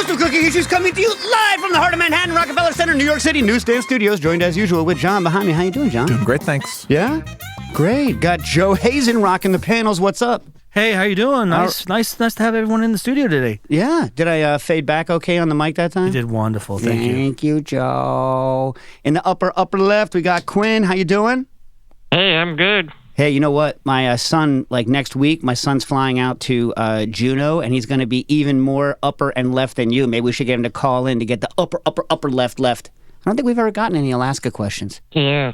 host of Cooking Issues, coming to you live from the heart of Manhattan, Rockefeller Center, New York City, Newsstand Studios, joined as usual with John behind me. How you doing, John? Doing great, thanks. Yeah? Great. Got Joe Hazen rocking the panels. What's up? Hey, how you doing? Nice to have everyone in the studio today. Yeah. Did I fade back okay on the mic that time? You did wonderful. Thank you. Thank you, Joe. In the upper left, we got Quinn. How you doing? Hey, I'm good. Hey, you know what? My son, next week, my son's flying out to Juneau, and he's going to be even more upper and left than you. Maybe we should get him to call in to get the upper left. I don't think we've ever gotten any Alaska questions. Yeah.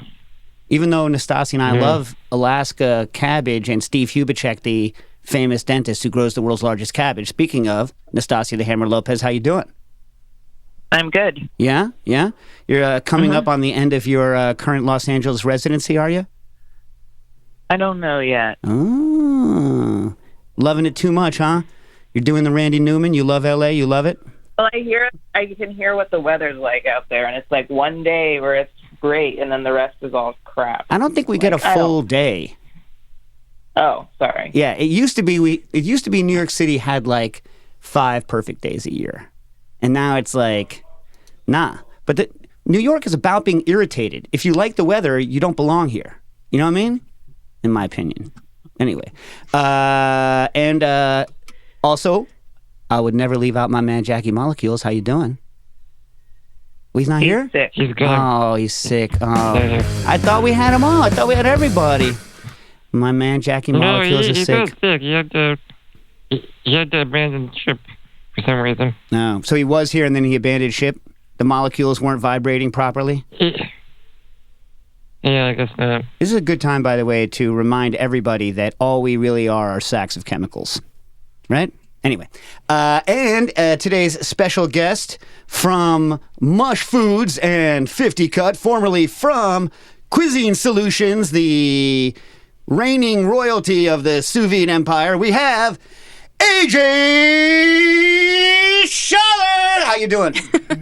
Even though Nastasia and I love Alaska cabbage and Steve Hubachek, the famous dentist who grows the world's largest cabbage. Speaking of, Nastasia the Hammer Lopez, how you doing? I'm good. Yeah? You're coming up on the end of your current Los Angeles residency, are you? I don't know yet. Oh, loving it too much, huh? You're doing the Randy Newman. You love L.A. You love it. Well, I can hear what the weather's like out there, and it's like one day where it's great, and then the rest is all crap. I don't think we get a full day. Oh, sorry. Yeah, it used to be New York City had 5 perfect days a year, and now it's nah. But New York is about being irritated. If you like the weather, you don't belong here. You know what I mean? In my opinion. Anyway. And also, I would never leave out my man Jackie Molecules. How you doing? Well, he's not here? He's sick. He's good. Oh, he's sick. Oh, I thought we had him all. I thought we had everybody. My man Jackie Molecules is sick. No, he's sick. He had to abandon ship for some reason. No. So he was here and then he abandoned ship? The molecules weren't vibrating properly? Yeah, I guess not. This is a good time, by the way, to remind everybody that all we really are sacks of chemicals. Right? Anyway. And today's special guest from Mush Foods and 50 Cut, formerly from Cuisine Solutions, the reigning royalty of the sous vide empire, we have AJ Schaller. How you doing?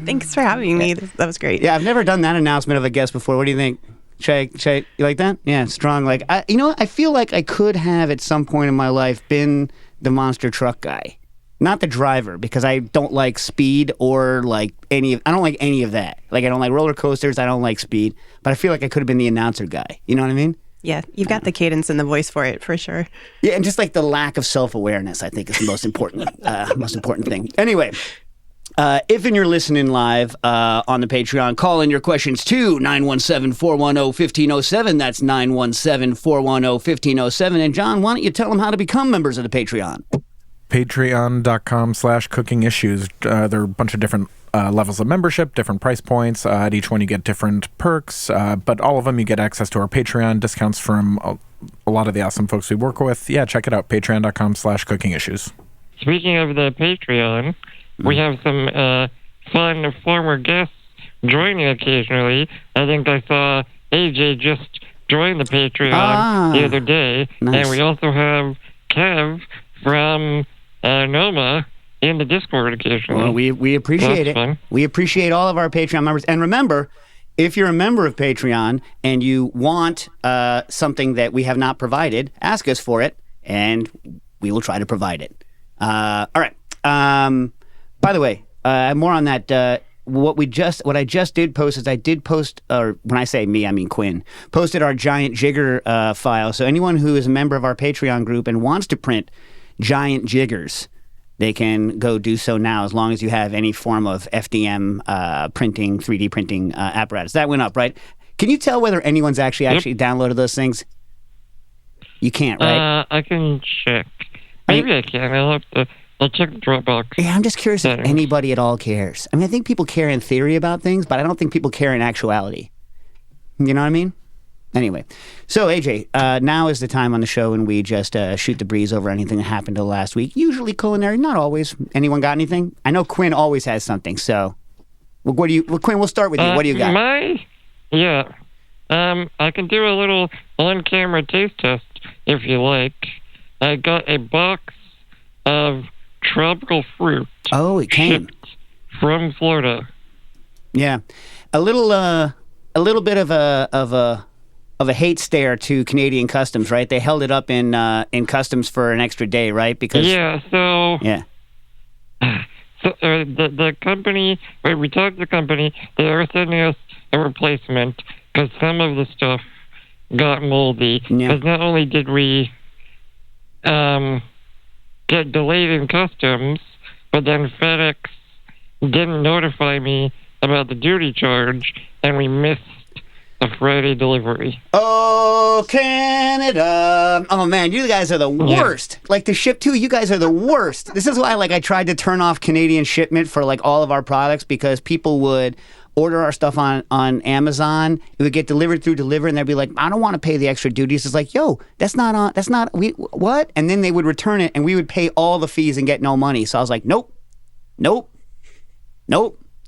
Thanks for having me. That was great. Yeah, I've never done that announcement of a guest before. What do you think? Shay, you like that? Yeah, strong. I feel like I could have at some point in my life been the monster truck guy. Not the driver, because I don't like speed or I don't like any of that. I don't like roller coasters, I don't like speed. But I feel like I could have been the announcer guy. You know what I mean? Yeah, you've got the cadence and the voice for it, for sure. Yeah, and just the lack of self-awareness, I think, is the most important thing. Anyway, if you're listening live on the Patreon, call in your questions to 917-410-1507. That's 917-410-1507. And John, why don't you tell them how to become members of the Patreon? Patreon.com/cookingissues. There are a bunch of different levels of membership, different price points. At each one you get different perks, but all of them you get access to our Patreon, discounts from a lot of the awesome folks we work with. Yeah, check it out, patreon.com/cookingissues. Speaking of the Patreon, we have some fun former guests joining occasionally. I think I saw AJ just join the Patreon the other day. Nice. And we also have Kev from Noma in the Discord occasionally. Well, we appreciate That's it. fun. We appreciate all of our Patreon members. And remember, if you're a member of Patreon and you want something that we have not provided, ask us for it, and we will try to provide it. All right. By the way, more on that. What I just did post is I did post, or when I say me, I mean Quinn, posted our giant jigger file. So anyone who is a member of our Patreon group and wants to print giant jiggers, they can go do so now, as long as you have any form of FDM printing, 3D printing apparatus. That went up, right? Can you tell whether anyone's actually downloaded those things? You can't, right? I can check. Maybe I can. I'll check the Dropbox. Yeah, I'm just curious if settings. anybody at all cares. I think people care in theory about things, but I don't think people care in actuality. You know what I mean? Anyway, so AJ, now is the time on the show when we just shoot the breeze over anything that happened last week. Usually culinary, not always. Anyone got anything? I know Quinn always has something. So, Quinn? We'll start with you. What do you got? I can do a little on-camera taste test if you like. I got a box of tropical fruit. Oh, it came shipped from Florida. Yeah, a little bit of a hate stare to Canadian customs, right? They held it up in customs for an extra day, right? Because So, the company, right, we talked to the company, they are sending us a replacement because some of the stuff got moldy. Yeah. Because not only did we get delayed in customs, but then FedEx didn't notify me about the duty charge, and we missed a Friday delivery. Oh, Canada. Oh, man, you guys are the worst. Like, to ship to, you guys are the worst. This is why, like, I tried to turn off Canadian shipment for, like, all of our products because people would order our stuff on Amazon. It would get delivered through Deliver, and they'd be like, I don't want to pay the extra duties. It's like, yo, what? And then they would return it, and we would pay all the fees and get no money. So I was like, nope.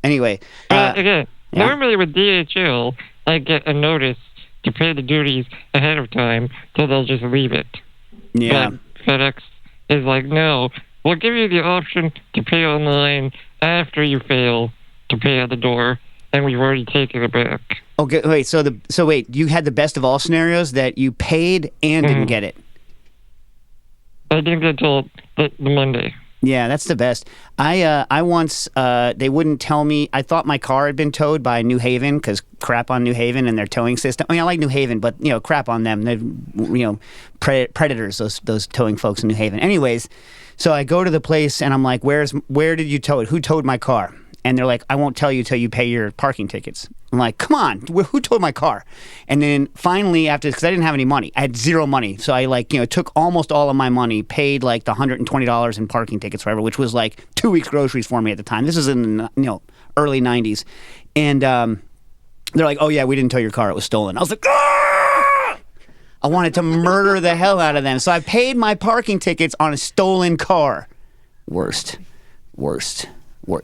Anyway. Again, normally with DHL, I get a notice to pay the duties ahead of time, so they'll just leave it. Yeah. But FedEx is like, no, we'll give you the option to pay online after you fail to pay at the door, and we've already taken it back. Okay, wait, so you had the best of all scenarios that you paid and didn't get it. I didn't get till the Monday. Yeah, that's the best. I once, they wouldn't tell me. I thought my car had been towed by New Haven because crap on New Haven and their towing system. I mean, I like New Haven, but, crap on them. They're, predators, those towing folks in New Haven. Anyways, so I go to the place and I'm like, where did you tow it? Who towed my car? And they're like, I won't tell you till you pay your parking tickets. I'm like, come on, who towed my car? And then finally, because I didn't have any money, I had zero money. So I took almost all of my money, paid like the $120 in parking tickets, whatever, which was like 2 weeks groceries for me at the time. This was in the early 90s. And they're like, oh yeah, we didn't tow your car, it was stolen. I was like, ah! I wanted to murder the hell out of them. So I paid my parking tickets on a stolen car. Worst.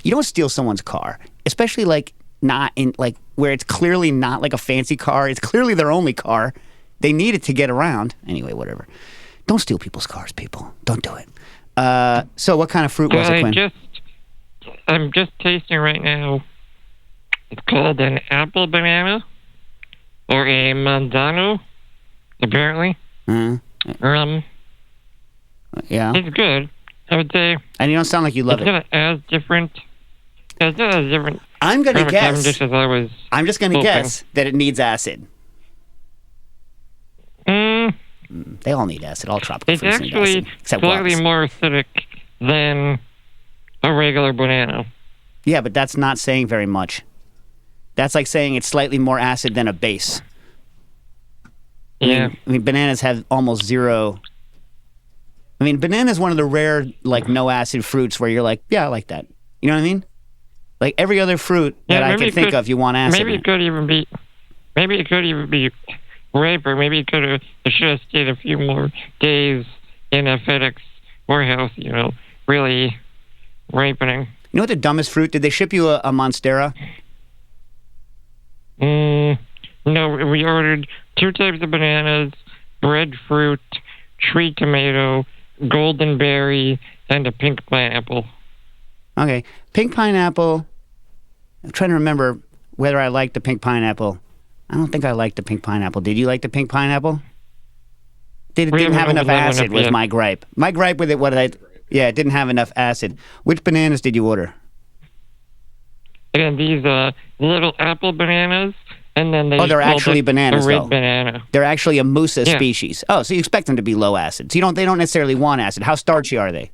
You don't steal someone's car, especially like not in like where it's clearly not like a fancy car. It's clearly their only car. They need it to get around. Anyway, whatever. Don't steal people's cars, people. Don't do it. So what kind of fruit was it, Quinn? I'm just tasting right now. It's called an apple banana or a manzano, apparently. Yeah. It's good. I would say. And you don't sound like you love it's not as different. It's not as different. I'm gonna guess. As I was I'm just gonna guess that it needs acid. They all need acid. All tropical fruits need acid. It's actually except slightly guavas. more acidic than a regular banana. Yeah, but that's not saying very much. That's like saying it's slightly more acid than a base. Yeah. I mean, bananas have almost zero. I mean, banana is one of the rare, like, no acid fruits where you're like, yeah, I like that. You know what I mean? Like, every other fruit that I can think of, you want acid Maybe in. it could even be riper. Maybe it should have stayed a few more days in a FedEx warehouse, really ripening. You know what the dumbest fruit? Did they ship you a Monstera? No, we ordered 2 types of bananas, breadfruit, tree tomato, golden berry, and a pink pineapple. Okay. Pink pineapple. I'm trying to remember whether I liked the pink pineapple. I don't think I liked the pink pineapple. Did you like the pink pineapple? It didn't have enough acid was my gripe. My gripe with it, it didn't have enough acid. Which bananas did you order? Again, these little apple bananas, and then they're actually bananas, a red though. Banana. They're actually a Musa species. Oh, so you expect them to be low acid. So they don't necessarily want acid. How starchy are they?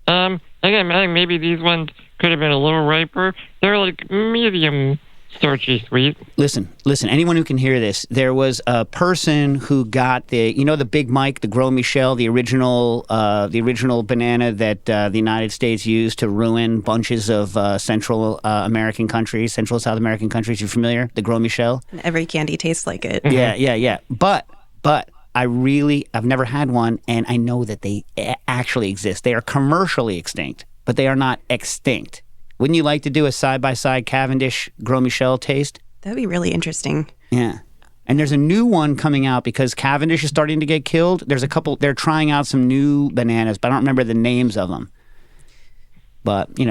Again, I think maybe these ones could have been a little riper. They're like medium starchy sweet. Listen. Anyone who can hear this, there was a person who got the Big Mike, the Gros Michel, the original banana that the United States used to ruin bunches of Central South American countries. You familiar? The Gros Michel. And every candy tastes like it. Yeah. But I've never had one, and I know that they actually exist. They are commercially extinct, but they are not extinct. Wouldn't you like to do a side-by-side Cavendish Gros Michel taste? That'd be really interesting. Yeah. And there's a new one coming out because Cavendish is starting to get killed. There's a couple, they're trying out some new bananas, but I don't remember the names of them. But, I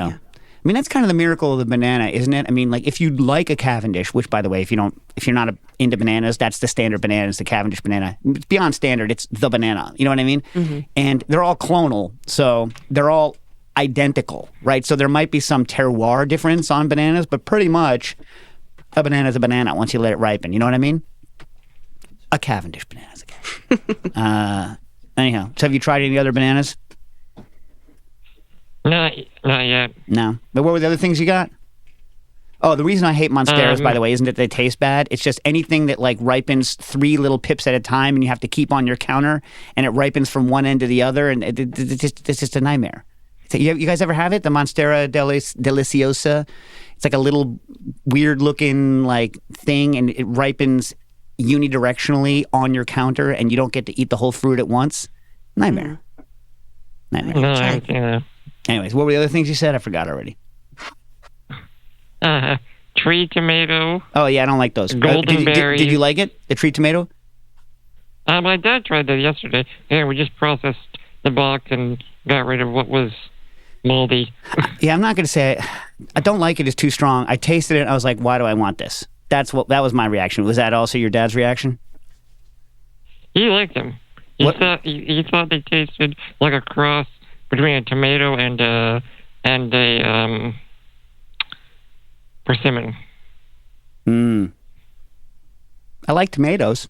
mean, that's kind of the miracle of the banana, isn't it? I mean, like, if you like a Cavendish, which, by the way, if you're not into bananas, that's the standard banana, it's the Cavendish banana. It's beyond standard, it's the banana. You know what I mean? Mm-hmm. And they're all clonal, so they're all identical, right? So there might be some terroir difference on bananas, but pretty much a banana is a banana once you let it ripen. You know what I mean? A Cavendish banana is a Cavendish. Anyhow, so have you tried any other bananas? Not yet. No. But what were the other things you got? Oh, the reason I hate Monsteras, by the way, isn't that they taste bad. It's just anything that like ripens 3 little pips at a time and you have to keep on your counter and it ripens from one end to the other and it's just a nightmare. You guys ever have it? The Monstera Deliciosa? It's like a little weird looking like thing and it ripens unidirectionally on your counter and you don't get to eat the whole fruit at once. Nightmare. Nightmare. No, I haven't seen that. Anyways, what were the other things you said? I forgot already. Tree tomato. Oh, yeah, I don't like those. Golden berries. Did you like it? The tree tomato? My dad tried that yesterday. Yeah, we just processed the box and got rid of what was moldy. Yeah, I'm not going to say I don't like it. It's too strong. I tasted it and I was like, why do I want this? That was my reaction. Was that also your dad's reaction? He liked them. He thought they tasted like a cross between a tomato and a persimmon. I like tomatoes.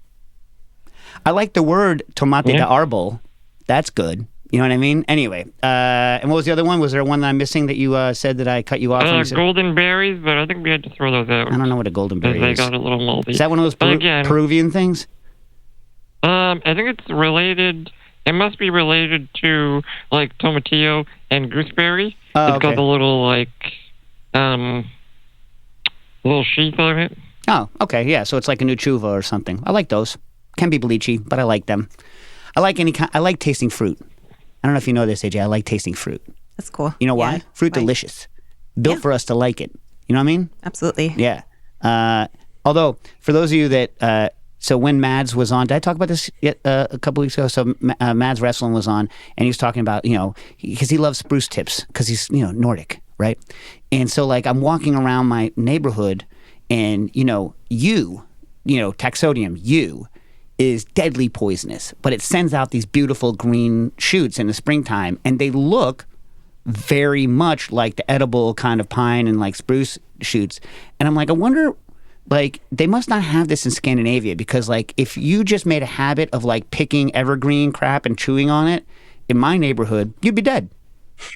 I like the word tomate de arbol. That's good. You know what I mean? Anyway, and what was the other one? Was there one that I'm missing that you said that I cut you off? You said? Golden berries, but I think we had to throw those out. I don't know what a golden berry they is. They got a little moldy. Is that one of those Peruvian things? I think it's related. It must be related to like tomatillo and gooseberry. It's got the little little sheath on it. Oh, okay, yeah. So it's like a nuchuva or something. I like those. Can be bleachy, but I like them. I like tasting fruit. I don't know if you know this, AJ. I like tasting fruit. That's cool. You know why? Fruit delicious. Built for us to like it. You know what I mean? Absolutely. Yeah. Although, for those of you that... so when Mads was on, did I talk about this a couple weeks ago? So Mads Wrestling was on, and he was talking about, because he loves spruce tips, because he's, Nordic, right? And so, like, I'm walking around my neighborhood, and, taxodium, is deadly poisonous, but it sends out these beautiful green shoots in the springtime, and they look very much like the edible kind of pine and, like, spruce shoots. And I'm like, I wonder... Like, they must not have this in Scandinavia because, like, if you just made a habit of, like, picking evergreen crap and chewing on it, in my neighborhood, you'd be dead.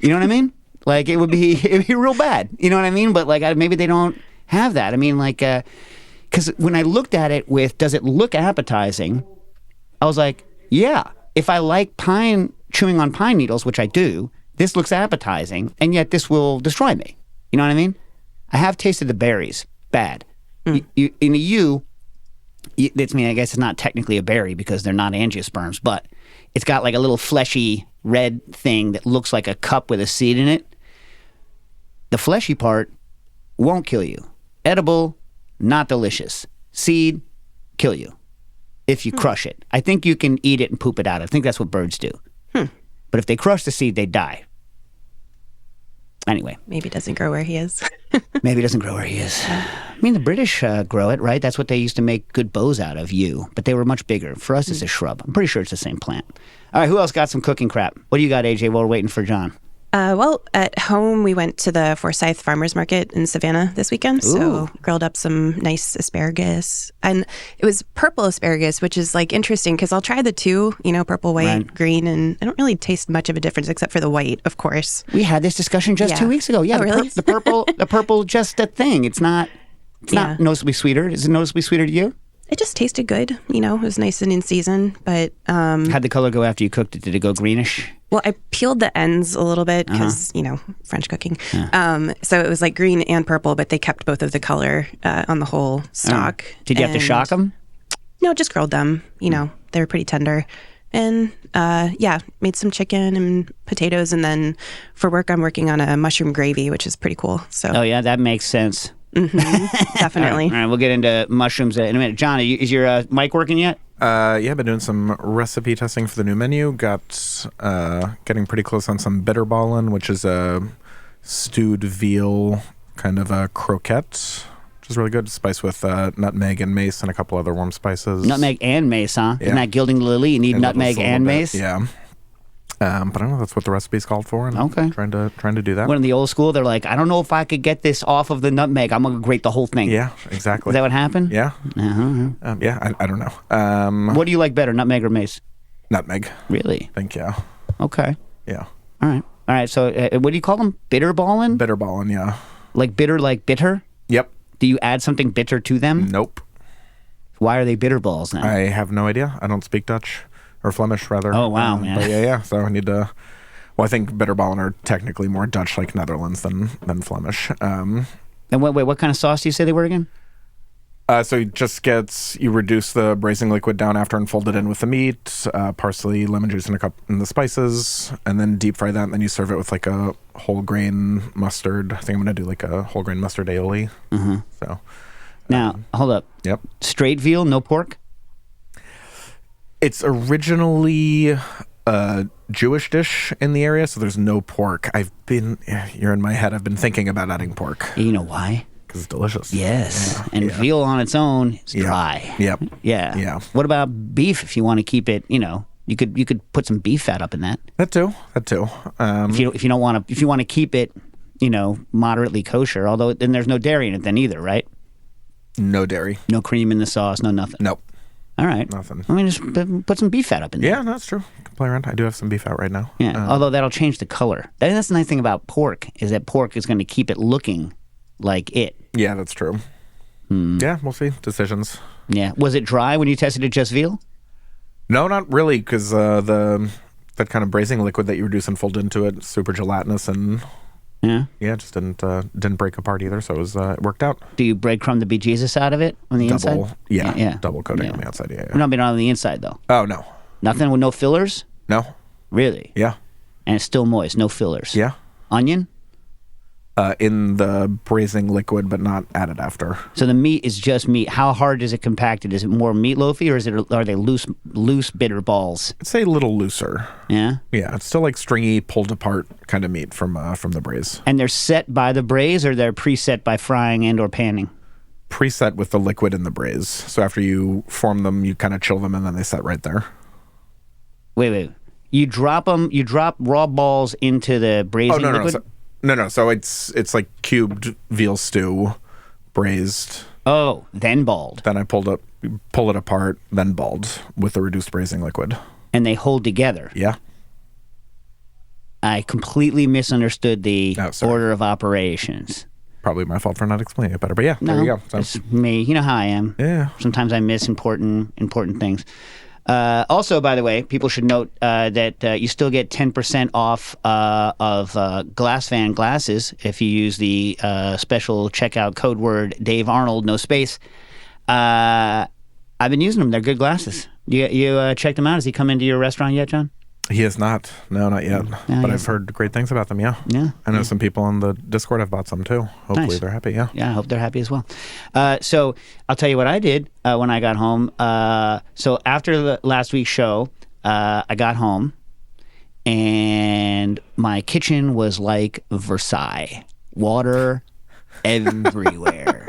You know what I mean? Like, it'd be real bad. You know what I mean? But, like, maybe they don't have that. I mean, like, because when I looked at it with, does it look appetizing? I was like, yeah. If I like chewing on pine needles, which I do, this looks appetizing, and yet this will destroy me. You know what I mean? I have tasted the berries. Bad. In the I guess it's not technically a berry because they're not angiosperms, but it's got like a little fleshy red thing that looks like a cup with a seed in it. The fleshy part won't kill you. Edible, not delicious. Seed, kill you if you crush it. I think you can eat it and poop it out. I think that's what birds do. But if they crush the seed, they die. Anyway. Maybe it doesn't grow where he is. Maybe it doesn't grow where he is. I mean, the British grow it, right? That's what they used to make good bows out of, but they were much bigger. For us, it's a shrub. I'm pretty sure it's the same plant. All right, who else got some cooking crap? What do you got, AJ, while we're waiting for John? Well, at home, we went to the Forsyth Farmers Market in Savannah this weekend. Ooh. So grilled up some nice asparagus. And it was purple asparagus, which is like interesting because I'll try the two, purple, white, green, and I don't really taste much of a difference except for the white, of course. We had this discussion just 2 weeks ago. Yeah, really? the purple, just a thing. It's not noticeably sweeter. Is it noticeably sweeter to you? It just tasted good. It was nice and in season, but... How'd the color go after you cooked it? Did it go greenish? Well, I peeled the ends a little bit because, French cooking. So it was like green and purple, but they kept both of the color on the whole stock. Did you have to shock them? No, just grilled them. They were pretty tender. And made some chicken and potatoes. And then for work, I'm working on a mushroom gravy, which is pretty cool. So. Oh, yeah, that makes sense. Definitely. All right, we'll get into mushrooms in a minute. John, is your mic working yet? I've been doing some recipe testing for the new menu. Getting pretty close on some bitterballin, which is a stewed veal kind of a croquette, which is really good. Spiced with nutmeg and mace and a couple other warm spices. Nutmeg and mace, huh? Yeah. Isn't that gilding lily? You need nutmeg and mace? Yeah. But I don't know. That's what the recipe's called for. And Okay. trying to do that. When in the old school, they're like, I don't know if I could get this off of the nutmeg. I'm gonna grate the whole thing. Yeah, exactly. Is that what happened? Yeah. Uh-huh. Yeah, I don't know. What do you like better, nutmeg or mace? Nutmeg. Really? I think, yeah. Okay. Yeah. All right. So, what do you call them? Bitter ballin'? Bitter ballin', yeah. Like bitter, like bitter? Yep. Do you add something bitter to them? Nope. Why are they bitter balls then? I have no idea. I don't speak Dutch. Or Flemish, rather. Oh, wow, man. But yeah. So I need to... Well, I think bitterballen are technically more Dutch, like Netherlands, than Flemish. And what kind of sauce do you say they were again? So you reduce the braising liquid down after and fold it in with the meat, parsley, lemon juice, and a cup and the spices, and then deep fry that. And then you serve it with like a whole grain mustard. I think I'm going to do like a whole grain mustard aioli. Mm-hmm. So now, hold up. Yep. Straight veal, no pork? It's originally a Jewish dish in the area, so there's no pork. You're in my head. I've been thinking about adding pork. You know why? Because it's delicious. Yes. Yeah, And veal on its own is dry. Yep. Yeah. Yeah. What about beef if you want to keep it, you could put some beef fat up in that. That too. If you want to keep it, moderately kosher, although then there's no dairy in it then either, right? No dairy. No cream in the sauce, no nothing. Nope. All right. Nothing. I mean, just put some beef fat up in there. Yeah, no, that's true. Can play around. I do have some beef out right now. Yeah, although that'll change the color. That's the nice thing about pork, is that pork is going to keep it looking like it. Yeah, that's true. Yeah, we'll see. Decisions. Yeah. Was it dry when you tested it just veal? No, not really, because that kind of braising liquid that you reduce and fold into it, super gelatinous, and it just didn't break apart either. So it worked out. Do you breadcrumb the bejesus out of it on the inside? Yeah, double coating on the outside. Yeah. No, but not on the inside though. Oh no, Nothing with no fillers. no. Really? Yeah, And it's still moist, no fillers. yeah. Onion. In the braising liquid, but not added after. So the meat is just meat. How hard is it compacted? Is it more meatloafy, or are they loose bitter balls? I'd say a little looser. Yeah. Yeah, it's still like stringy, pulled apart kind of meat from the braise. And they're set by the braise, or they're preset by frying and or panning? Preset with the liquid in the braise. So after you form them, you kind of chill them, and then they set right there. Wait. You drop raw balls into the braising liquid? No. So it's like cubed veal stew, braised. Oh, then balled. Then I pull it apart, then balled with the reduced braising liquid. And they hold together. Yeah. I completely misunderstood the sorry. order of operations. Probably my fault for not explaining it better, but there you go. So, It's me. You know how I am. Yeah. Sometimes I miss important things. Also, by the way, people should note that you still get 10% off of Glass Van glasses if you use the special checkout code word Dave Arnold, no space. I've been using them. They're good glasses. You checked them out? Has he come into your restaurant yet, John? he is not. No, not yet. But I've heard great things about them, yeah. Yeah. I know some people on the Discord have bought some too. Hopefully Nice. they're happy, yeah. Yeah, I hope they're happy as well. So I'll tell you what I did when I got home. So after the last week's show, I got home, and my kitchen was like Versailles. Water everywhere.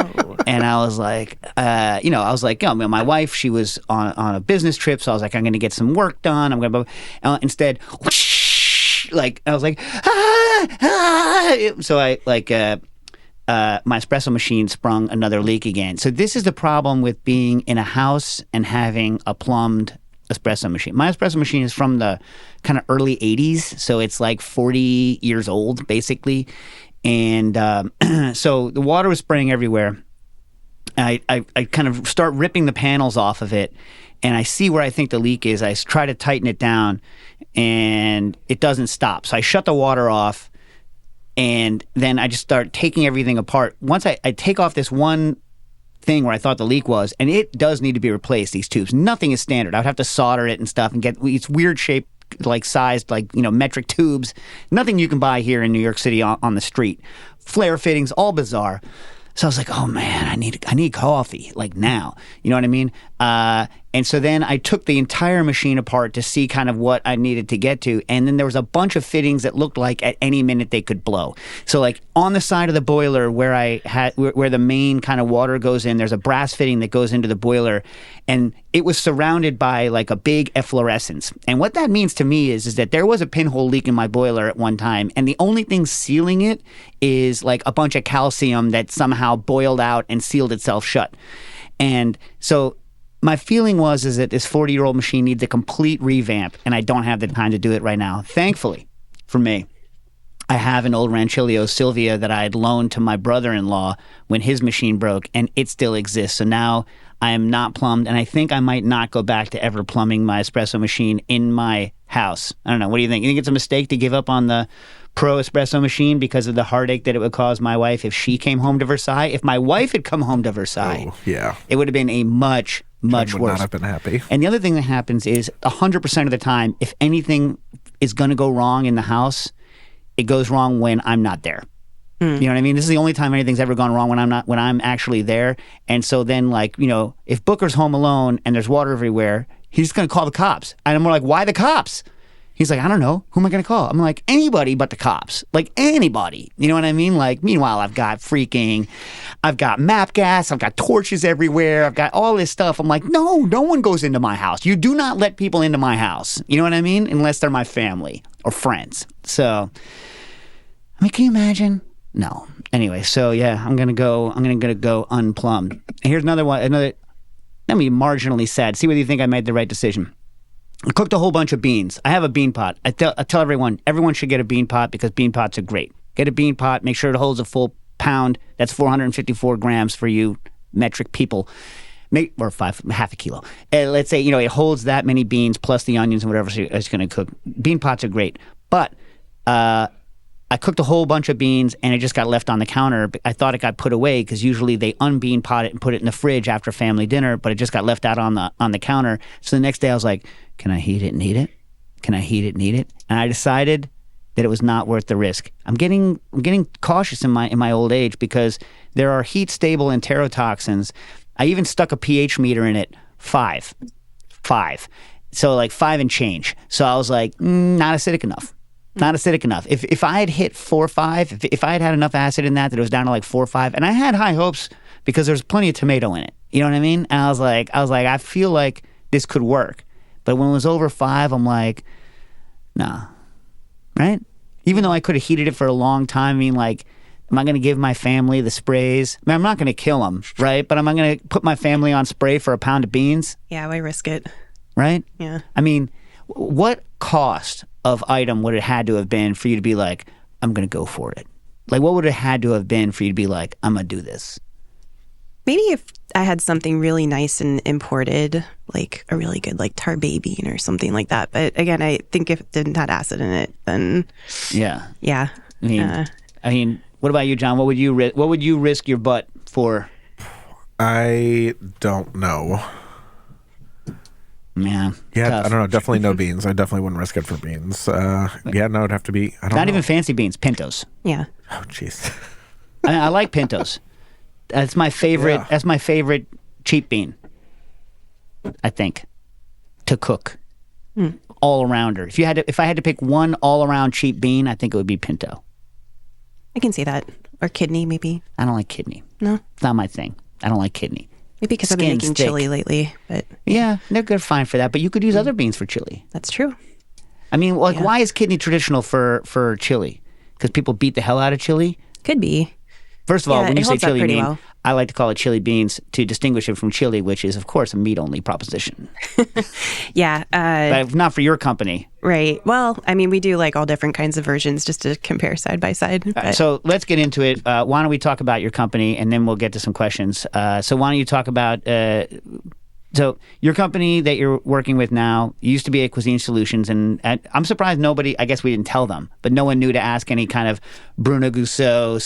And I was like, my wife, she was on a business trip, so I was like, I'm going to get some work done. I'm going to, instead, whoosh, like, I was like, so I, like, my espresso machine sprung another leak again. So this is the problem with being in a house and having a plumbed espresso machine. My espresso machine is from the kind of early 80s, so it's like 40 years old, basically. And so the water was spraying everywhere. I kind of start ripping the panels off of it, and I see where I think the leak is. I try to tighten it down, and it doesn't stop. So I shut the water off, and then I just start taking everything apart. Once I take off this one thing where I thought the leak was, and it does need to be replaced, these tubes. Nothing is standard. I would have to solder it and stuff and get it's weird shaped, like sized, like, metric tubes. Nothing you can buy here in New York City on the street. Flare fittings, all bizarre. So I was like, oh man, I need coffee, like now. You know what I mean? And so then I took the entire machine apart to see kind of what I needed to get to. And then there was a bunch of fittings that looked like at any minute they could blow. So like on the side of the boiler where the main kind of water goes in, there's a brass fitting that goes into the boiler. And it was surrounded by like a big efflorescence. And what that means to me is that there was a pinhole leak in my boiler at one time. And the only thing sealing it is like a bunch of calcium that somehow boiled out and sealed itself shut. And so my feeling is that this 40-year-old machine needs a complete revamp, and I don't have the time to do it right now. Thankfully, for me, I have an old Rancilio Silvia that I had loaned to my brother-in-law when his machine broke, and it still exists. So now I am not plumbed, and I think I might not go back to ever plumbing my espresso machine in my house. I don't know. What do you think? You think it's a mistake to give up on the Pro espresso machine because of the heartache that it would cause my wife if she came home to Versailles? If my wife had come home to Versailles, it would have been a much worse. Would not have been happy. And the other thing that happens is 100% of the time, if anything is going to go wrong in the house, it goes wrong when I'm not there. You know what I mean? This is the only time anything's ever gone wrong when I'm actually there. And so then, like, you know, if Booker's home alone and there's water everywhere, he's going to call the cops. And I'm more like, why the cops? He's like, I don't know. Who am I going to call? I'm like, anybody but the cops. Like, anybody. You know what I mean? Like, meanwhile, I've got map gas. I've got torches everywhere. I've got all this stuff. I'm like, no one goes into my house. You do not let people into my house. You know what I mean? Unless they're my family or friends. So, I mean, can you imagine? No. Anyway, so yeah, I'm gonna go unplumbed. And here's another one. Let me marginally sad. See whether you think I made the right decision. I cooked a whole bunch of beans. I have a bean pot. I tell everyone should get a bean pot because bean pots are great. Get a bean pot. Make sure it holds a full pound. That's 454 grams for you metric people. Or half a kilo. Let's say, it holds that many beans plus the onions and whatever it's going to cook. Bean pots are great. But I cooked a whole bunch of beans and it just got left on the counter. I thought it got put away because usually they unbean pot it and put it in the fridge after family dinner, but it just got left out on the counter. So the next day I was like, can I heat it and eat it? Can I heat it and eat it? And I decided that it was not worth the risk. I'm getting cautious in my old age because there are heat stable enterotoxins. I even stuck a pH meter in it, 5. So like 5 and change. So I was like, not acidic enough. Not acidic enough. If I had hit 4 or 5, if I had enough acid in that it was down to like 4 or 5, and I had high hopes because there's plenty of tomato in it. You know what I mean? And I was like, I feel like this could work. But when it was over 5, I'm like, nah. Right? Even though I could have heated it for a long time, I mean, like, am I going to give my family the sprays? I mean, I'm not going to kill them, right? But am I going to put my family on spray for a pound of beans? Yeah, why risk it? Right? Yeah. I mean, what cost of item would it had to have been for you to be like, I'm going to go for it? Like, what would it had to have been for you to be like, I'm going to do this? Maybe if I had something really nice and imported, like a really good like Tarbay bean or something like that. But again, I think if it didn't have acid in it, then yeah. I mean, what about you, John? What would you risk your butt for? I don't know. Yeah. Yeah, tough. I don't know. Definitely no beans. I definitely wouldn't risk it for beans. It'd have to be. I don't know. Not even fancy beans, pintos. Yeah. Oh, jeez. I like pintos. That's my favorite. Yeah. That's my favorite cheap bean. I think to cook all arounder. If I had to pick one all around cheap bean, I think it would be pinto. I can see that. Or kidney, maybe. I don't like kidney. No, it's not my thing. I don't like kidney. Maybe because I've been making chili lately. But yeah, they're good, fine for that. But you could use other beans for chili. That's true. I mean, why is kidney traditional for chili? Because people beat the hell out of chili. Could be. First of all, when you say chili bean, well. I like to call it chili beans to distinguish it from chili, which is, of course, a meat-only proposition. Yeah. But not for your company. Right. Well, I mean, we do like all different kinds of versions just to compare side by side. So let's get into it. Why don't we talk about your company, and then we'll get to some questions. So why don't you talk about... So your company that you're working with now used to be a Cuisine Solutions, and I'm surprised nobody, I guess we didn't tell them, but no one knew to ask any kind of Bruno Gousseau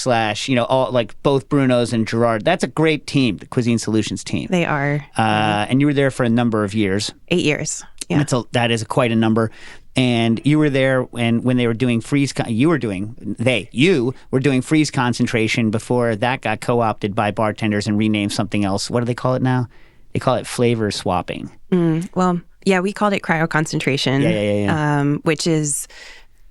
/ all like both Brunos and Gerard. That's a great team, the Cuisine Solutions team. They are. And you were there for a number of years. 8 years. Yeah. That is quite a number. And you were there when they were doing you were doing freeze concentration before that got co-opted by bartenders and renamed something else. What do they call it now? They call it flavor swapping. Well, yeah, we called it cryoconcentration, which is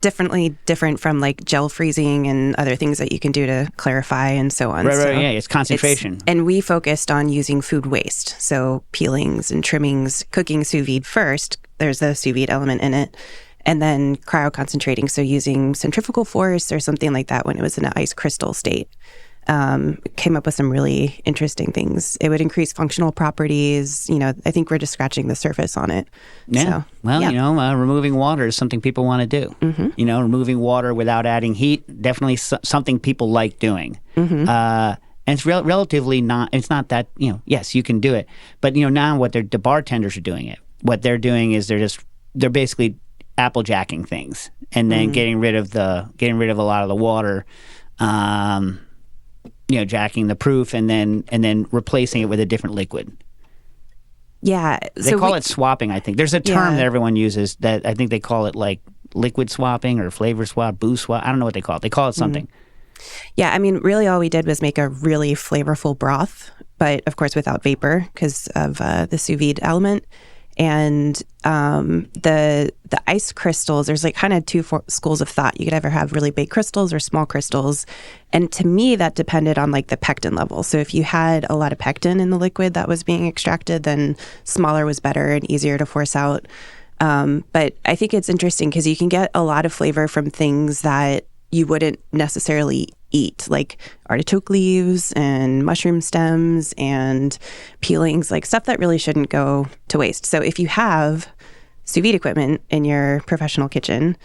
definitely different from like gel freezing and other things that you can do to clarify and so on. Right, yeah, it's concentration. And we focused on using food waste, so peelings and trimmings, cooking sous vide first. There's a sous vide element in it. And then cryoconcentrating, so using centrifugal force or something like that when it was in an ice crystal state. Came up with some really interesting things. It would increase functional properties. I think we're just scratching the surface on it. Yeah. So, removing water is something people want to do. Removing water without adding heat, definitely something people like doing. And it's relatively not, it's not that, yes, you can do it. But, now the bartenders are doing it. What they're doing is they're basically applejacking things and then getting rid of a lot of the water, jacking the proof and then replacing it with a different liquid. Yeah. They call it swapping, I think. There's a term that everyone uses that I think they call it like liquid swapping or flavor swap, boost swap. I don't know what they call it. They call it something. Yeah, I mean, really all we did was make a really flavorful broth, but of course without vapor because of the sous vide element. And the ice crystals, there's like kind of two schools of thought. You could either have really big crystals or small crystals. And to me, that depended on like the pectin level. So if you had a lot of pectin in the liquid that was being extracted, then smaller was better and easier to force out. But I think it's interesting because you can get a lot of flavor from things that you wouldn't necessarily eat, like artichoke leaves and mushroom stems and peelings, like stuff that really shouldn't go to waste. So if you have sous vide equipment in your professional kitchen,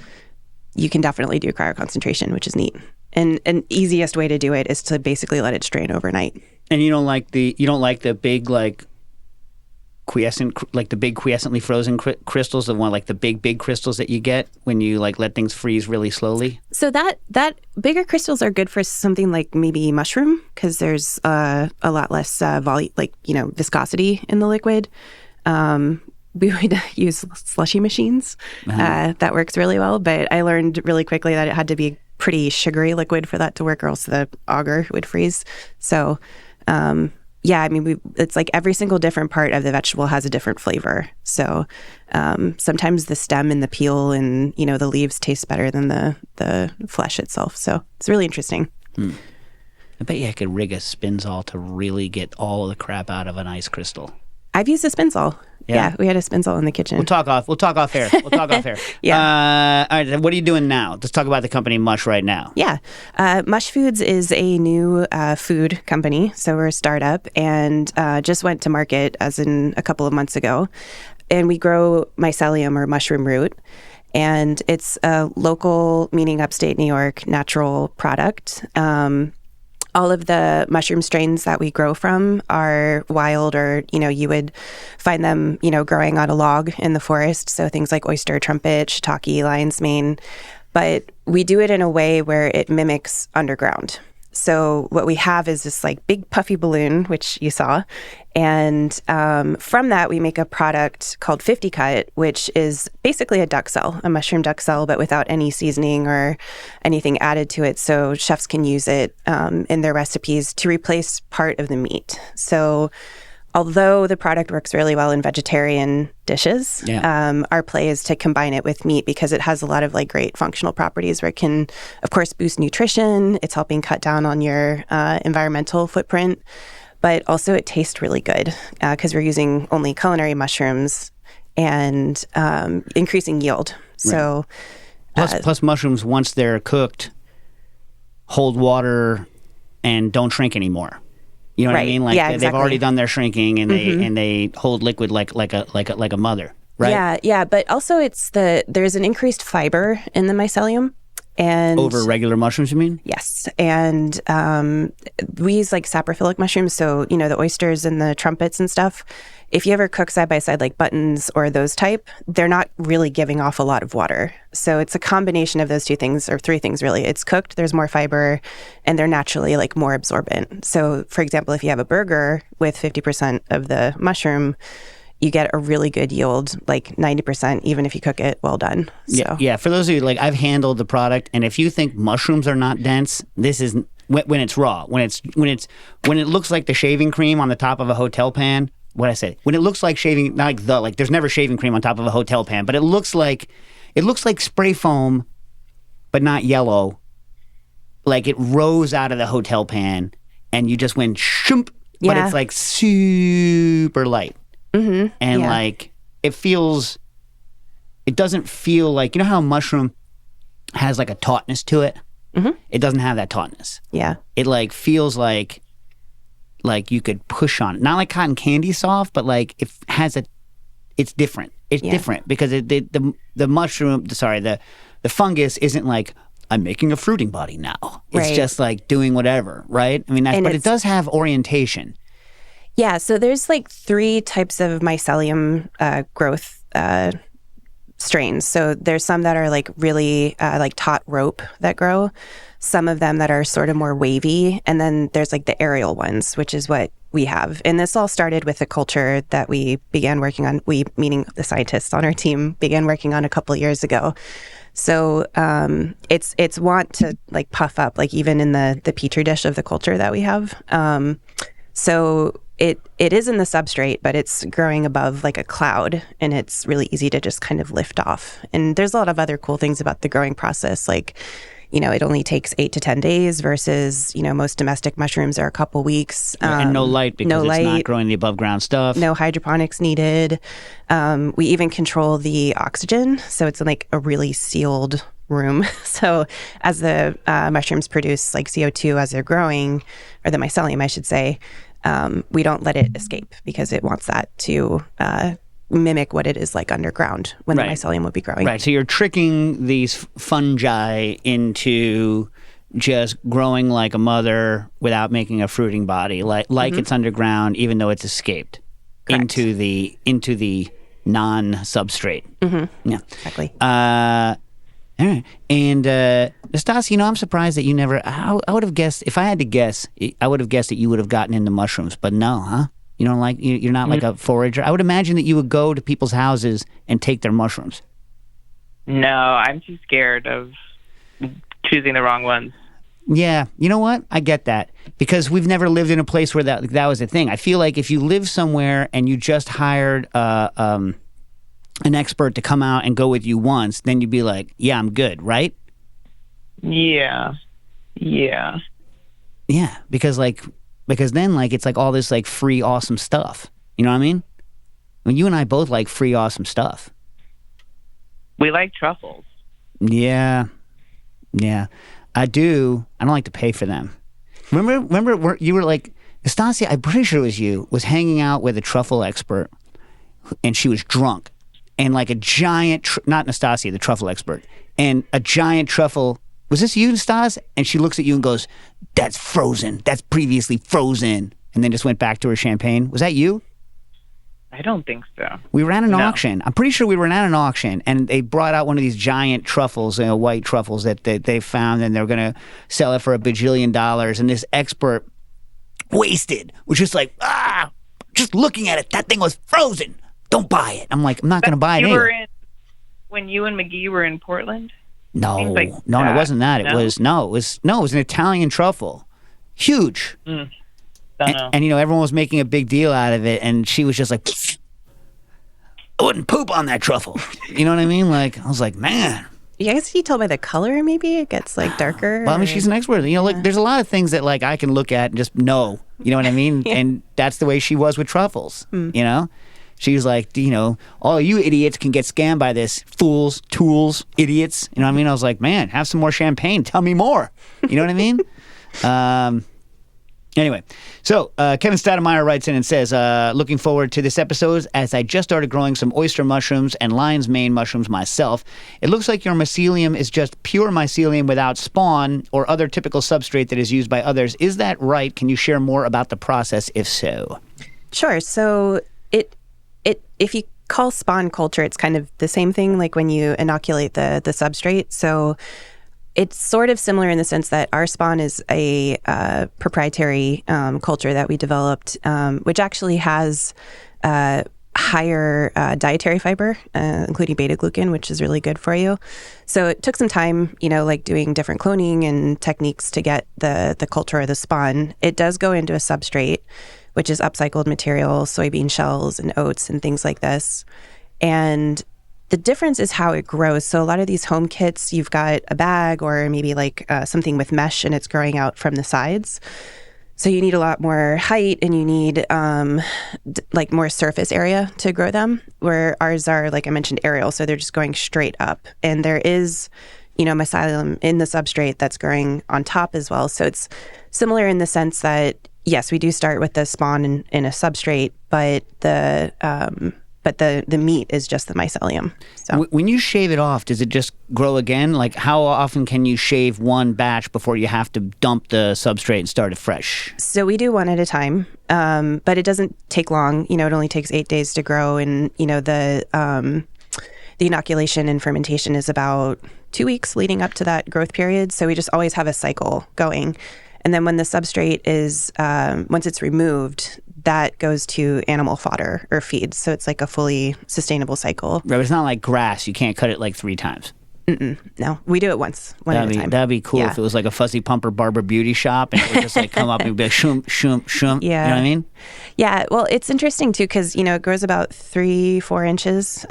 you can definitely do cryoconcentration, which is neat. And an easiest way to do it is to basically let it strain overnight. And you don't like the big quiescent, like the big quiescently frozen crystals, the one like the big crystals that you get when you like let things freeze really slowly. So that bigger crystals are good for something like maybe mushroom because there's a lot less volume, viscosity in the liquid. We would use slushy machines. That works really well, but I learned really quickly that it had to be pretty sugary liquid for that to work, or else the agar would freeze. So. Yeah, I mean, it's like every single different part of the vegetable has a different flavor. So sometimes the stem and the peel and, the leaves taste better than the flesh itself. So it's really interesting. I bet you I could rig a Spinzall to really get all of the crap out of an ice crystal. I've used a Spinzall. Yeah, we had a Spinzall in the kitchen. We'll talk off air. Yeah. All right, what are you doing now? Let's talk about the company Mush right now. Yeah. Mush Foods is a new food company. So we're a startup and just went to market as in a couple of months ago. And we grow mycelium or mushroom root. And it's a local, meaning upstate New York, natural product. All of the mushroom strains that we grow from are wild, or, you would find them, growing on a log in the forest. So things like oyster, trumpet, shiitake, lion's mane. But we do it in a way where it mimics underground. So what we have is this like big puffy balloon, which you saw. And from that, we make a product called 50 Cut, which is basically a duck cell, a mushroom duck cell, but without any seasoning or anything added to it. So chefs can use it in their recipes to replace part of the meat. So although the product works really well in vegetarian dishes, our play is to combine it with meat because it has a lot of like great functional properties where it can, of course, boost nutrition. It's helping cut down on your environmental footprint, but also it tastes really good because we're using only culinary mushrooms and increasing yield. So, plus mushrooms, once they're cooked, hold water and don't shrink anymore. You know what I mean? Like they've already done their shrinking, and they hold liquid like a mother, right? Yeah. But also, there's an increased fiber in the mycelium, and over regular mushrooms, you mean? Yes, and we use like saprophytic mushrooms, so the oysters and the trumpets and stuff. If you ever cook side by side like buttons or those type, they're not really giving off a lot of water. So it's a combination of those two things, or three things really. It's cooked, there's more fiber, and they're naturally like more absorbent. So for example, if you have a burger with 50% of the mushroom, you get a really good yield, like 90%, even if you cook it well done. So. Yeah. For those of you, like I've handled the product, and if you think mushrooms are not dense, this is when it's raw, when it looks like the shaving cream on the top of a hotel pan. what I said. When it looks like shaving, not like there's never shaving cream on top of a hotel pan, but it looks like spray foam, but not yellow. Like it rose out of the hotel pan, and you just went shoomp. But it's like super light, and like it doesn't feel like, you know how a mushroom has like a tautness to it. It doesn't have that tautness. Yeah. It like feels like you could push on it. Not like cotton candy soft, but like it's different. It's different because the mushroom, the fungus isn't like, I'm making a fruiting body now. It's just like doing whatever, right? I mean, but it does have orientation. Yeah, so there's like 3 types of mycelium growth strains. So there's some that are like really like taut rope that grow, some of them that are sort of more wavy, and then there's like the aerial ones, which is what we have. And this all started with a culture that we began working on, meaning the scientists on our team began working on a couple of years ago. So it's want to like puff up, like even in the petri dish of the culture that we have. So it is in the substrate, but it's growing above like a cloud, and it's really easy to just kind of lift off. And there's a lot of other cool things about the growing process, like, you know, it only takes 8 to 10 days versus, you know, most domestic mushrooms are a couple weeks. And no light because it's not growing the above ground stuff. No hydroponics needed. We even control the oxygen. So it's in like a really sealed room. So as the mushrooms produce like CO2 as they're growing, or the mycelium, I should say, we don't let it escape because it wants that to mimic what it is like underground when the mycelium would be growing. Right. So you're tricking these fungi into just growing like a mother without making a fruiting body, like it's underground, even though it's escaped into the non-substrate. Yeah, exactly. All right. And Nastassia, you know, I'm surprised that you never. I would have guessed, if I had to guess, I would have guessed that you would have gotten into mushrooms, but no, huh? You don't like, you're not like a forager. I would imagine that you would go to people's houses and take their mushrooms. No, I'm too scared of choosing the wrong ones. Yeah, you know what? I get that because we've never lived in a place where that was a thing. I feel like if you live somewhere and you just hired an expert to come out and go with you once, then you'd be like, yeah, I'm good, right? Yeah. Yeah, because then like it's like all this like free awesome stuff. You know what I mean? I mean, you and I both like free awesome stuff. We like truffles. Yeah. I do. I don't like to pay for them. Remember you were like, Nastassia, I'm pretty sure it was you, was hanging out with a truffle expert, and she was drunk. And like a giant, not Nastassia, the truffle expert, and a giant truffle. Was this you, Nastassia? And she looks at you and goes, that's frozen. That's previously frozen. And then just went back to her champagne. Was that you? I don't think so. We were at an auction. I'm pretty sure we were at an auction, and they brought out one of these giant truffles, white truffles that they found, and they were going to sell it for $1 bajillion. And this expert, wasted, was just like, just looking at it, that thing was frozen. Don't buy it. I'm like, I'm not going to buy it anyway. When you and McGee were in Portland? No, it wasn't that. It was an Italian truffle, huge. And you know, everyone was making a big deal out of it, and she was just like, I wouldn't poop on that truffle. You know what I mean? Like, I was like, man. Yeah, I guess you tell by the color, maybe it gets like darker. Well, I mean, she's an expert. You know, like there's a lot of things that like I can look at and just know. You know what I mean? And that's the way she was with truffles. You know. She was like, you know, all you idiots can get scammed by this. Fools, tools, idiots. You know what I mean? I was like, man, have some more champagne. Tell me more. You know what I mean? Anyway, so Kevin Stoudemire writes in and says, looking forward to this episode as I just started growing some oyster mushrooms and lion's mane mushrooms myself. It looks like your mycelium is just pure mycelium without spawn or other typical substrate that is used by others. Is that right? Can you share more about the process if so? Sure. So if you call spawn culture, it's kind of the same thing like when you inoculate the substrate. So it's sort of similar in the sense that our spawn is a proprietary culture that we developed, which actually has higher dietary fiber, including beta glucan, which is really good for you. So it took some time, like doing different cloning and techniques to get the culture of the spawn. It does go into a substrate, which is upcycled material, soybean shells and oats and things like this. And the difference is how it grows. So a lot of these home kits, you've got a bag or maybe like something with mesh and it's growing out from the sides. So you need a lot more height and you need like more surface area to grow them, where ours are, like I mentioned, aerial. So they're just going straight up. And there is, mycelium in the substrate that's growing on top as well. So it's similar in the sense that, yes, we do start with the spawn in a substrate, but the meat is just the mycelium. So when you shave it off, does it just grow again? Like, how often can you shave one batch before you have to dump the substrate and start it fresh? So we do one at a time, but it doesn't take long. It only takes 8 days to grow, and the inoculation and fermentation is about 2 weeks leading up to that growth period. So we just always have a cycle going. And then when the substrate is, once it's removed, that goes to animal fodder or feed. So it's like a fully sustainable cycle. Right, but it's not like grass. You can't cut it like 3 times. No, we do it one at a time. That'd be cool if it was like a Fuzzy Pumper Barber Beauty Shop and it would just like come up and be like, shoom, shoom, shoom. Yeah. You know what I mean? Yeah, well, it's interesting too because, it grows about 3-4 inches.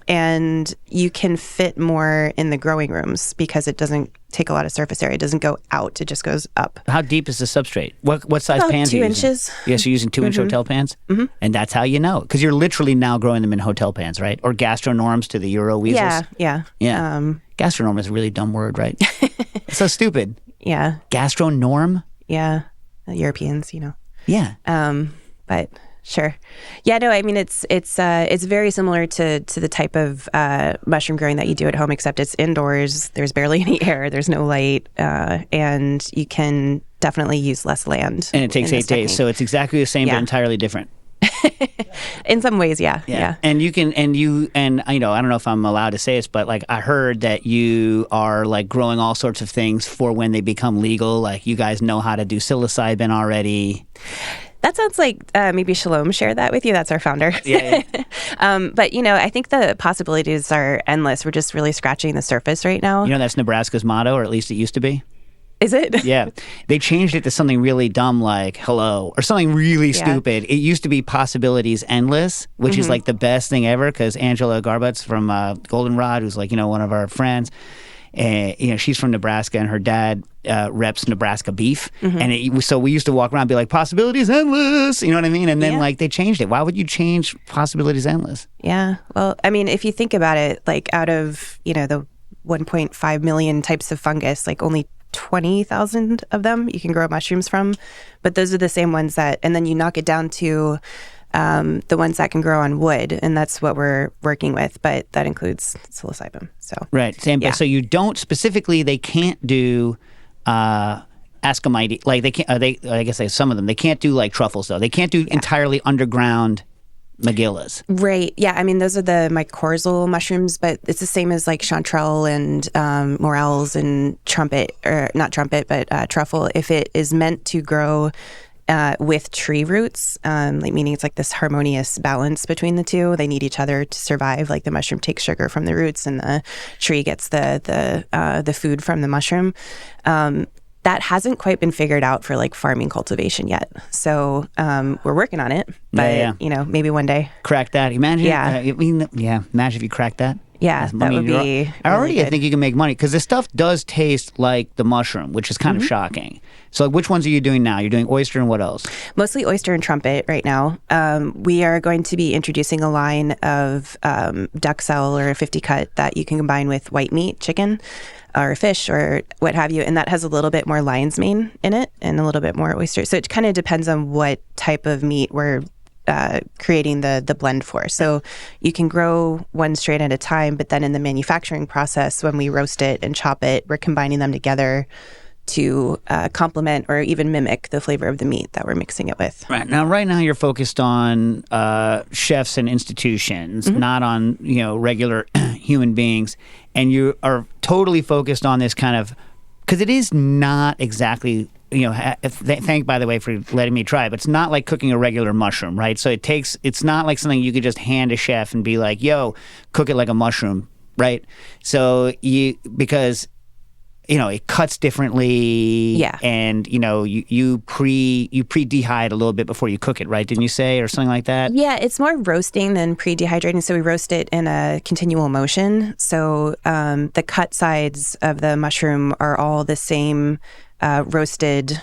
And you can fit more in the growing rooms because it doesn't take a lot of surface area. It doesn't go out. It just goes up. How deep is the substrate? What size About pans 2 are you inches. using? Yes, you're using 2-inch hotel pans? Mm-hmm. And that's how you know. Because you're literally now growing them in hotel pans, right? Or gastronorms to the Euro weasels? Yeah. Gastronorm is a really dumb word, right? It's so stupid. Yeah. Gastronorm? Yeah. The Europeans, Yeah. But sure. Yeah, no, I mean, it's very similar to the type of mushroom growing that you do at home, except it's indoors. There's barely any air. There's no light. And you can definitely use less land. And it takes 8 days. So it's exactly the same, but entirely different. In some ways, yeah. And I don't know if I'm allowed to say this, but like I heard that you are like growing all sorts of things for when they become legal. Like you guys know how to do psilocybin already. That sounds like maybe Shalom shared that with you. That's our founder. Yeah. But, I think the possibilities are endless. We're just really scratching the surface right now. That's Nebraska's motto, or at least it used to be. Is it? Yeah. They changed it to something really dumb like hello or something really stupid. It used to be possibilities endless, which is like the best thing ever because Angela Garbutz from Goldenrod, who's like, one of our friends, she's from Nebraska and her dad reps Nebraska beef. And so we used to walk around and be like, possibilities endless. You know what I mean? And then like they changed it. Why would you change possibilities endless? Yeah. Well, I mean, if you think about it, like out of, the 1.5 million types of fungus, like only 20,000 of them you can grow mushrooms from. But those are the same ones and then you knock it down to the ones that can grow on wood, and that's what we're working with, but that includes psilocybin. So right, same. So you don't specifically. They can't do ascomyces. Like they can't. I guess some of them. They can't do like truffles though. They can't do entirely underground magillas. Right. Yeah. I mean, those are the mycorrhizal mushrooms, but it's the same as like chanterelle and morels and truffle. If it is meant to grow with tree roots, meaning it's like this harmonious balance between the two. They need each other to survive. Like the mushroom takes sugar from the roots, and the tree gets the food from the mushroom. That hasn't quite been figured out for like farming cultivation yet. So we're working on it, but maybe one day. Crack that. Imagine. Imagine if you cracked that. Yeah, that would be. I think you can make money because this stuff does taste like the mushroom, which is kind of shocking. So, like, which ones are you doing now? You're doing oyster and what else? Mostly oyster and trumpet right now. We are going to be introducing a line of duck cell or a 50 cut that you can combine with white meat, chicken, or fish, or what have you, and that has a little bit more lion's mane in it and a little bit more oyster. So it kind of depends on what type of meat we're creating the blend for. So you can grow one strain at a time, but then in the manufacturing process, when we roast it and chop it, we're combining them together to complement or even mimic the flavor of the meat that we're mixing it with. Right now you're focused on chefs and institutions, not on regular human beings, and you are totally focused on this kind of, because it is not exactly thank by the way for letting me try, but it's not like cooking a regular mushroom, right? So it's not like something you could just hand a chef and be like, yo, cook it like a mushroom, right? So because it cuts differently. Yeah. And you pre-dehydrate a little bit before you cook it, right? Didn't you say, or something like that? Yeah, it's more roasting than pre-dehydrating. So we roast it in a continual motion. So the cut sides of the mushroom are all the same roasted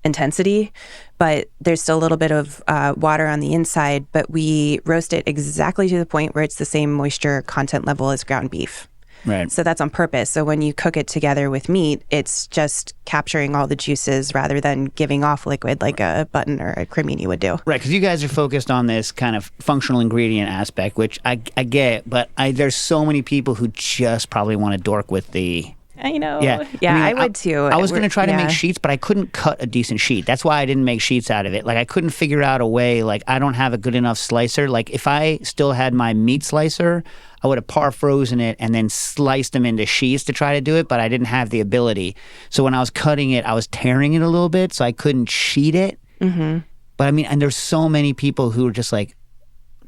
intensity, but there's still a little bit of water on the inside, but we roast it exactly to the point where it's the same moisture content level as ground beef. Right. So that's on purpose. So when you cook it together with meat, it's just capturing all the juices rather than giving off liquid like a button or a cremini would do. Right, because you guys are focused on this kind of functional ingredient aspect, which I get, but there's so many people who just probably want to dork with the... I know. Yeah, I would too. I was going to try to make sheets, but I couldn't cut a decent sheet. That's why I didn't make sheets out of it. Like, I couldn't figure out a way. Like, I don't have a good enough slicer. Like, if I still had my meat slicer, I would have par frozen it and then sliced them into sheets to try to do it, but I didn't have the ability. So when I was cutting it, I was tearing it a little bit, so I couldn't sheet it. Mm-hmm. But I mean, and there's so many people who are just like,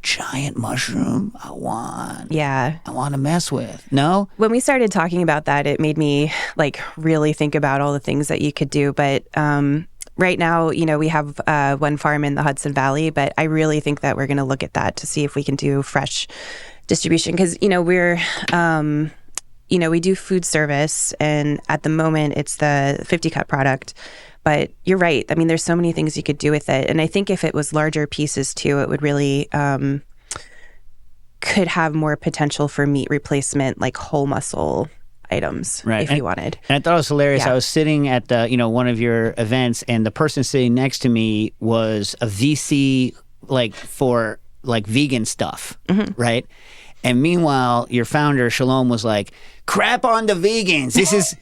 giant mushroom I want to mess with. No? When we started talking about that, it made me like really think about all the things that you could do. But right now, we have one farm in the Hudson Valley, but I really think that we're going to look at that to see if we can do fresh distribution. Because, we're, we do food service, and at the moment it's the 50 cut product. But you're right. I mean, there's so many things you could do with it. And I think if it was larger pieces too, it would really could have more potential for meat replacement, like whole muscle items, right. if you wanted. And I thought it was hilarious. Yeah. I was sitting at one of your events, and the person sitting next to me was a VC for vegan stuff, right? And meanwhile, your founder, Shalom, was like, crap on the vegans. This is...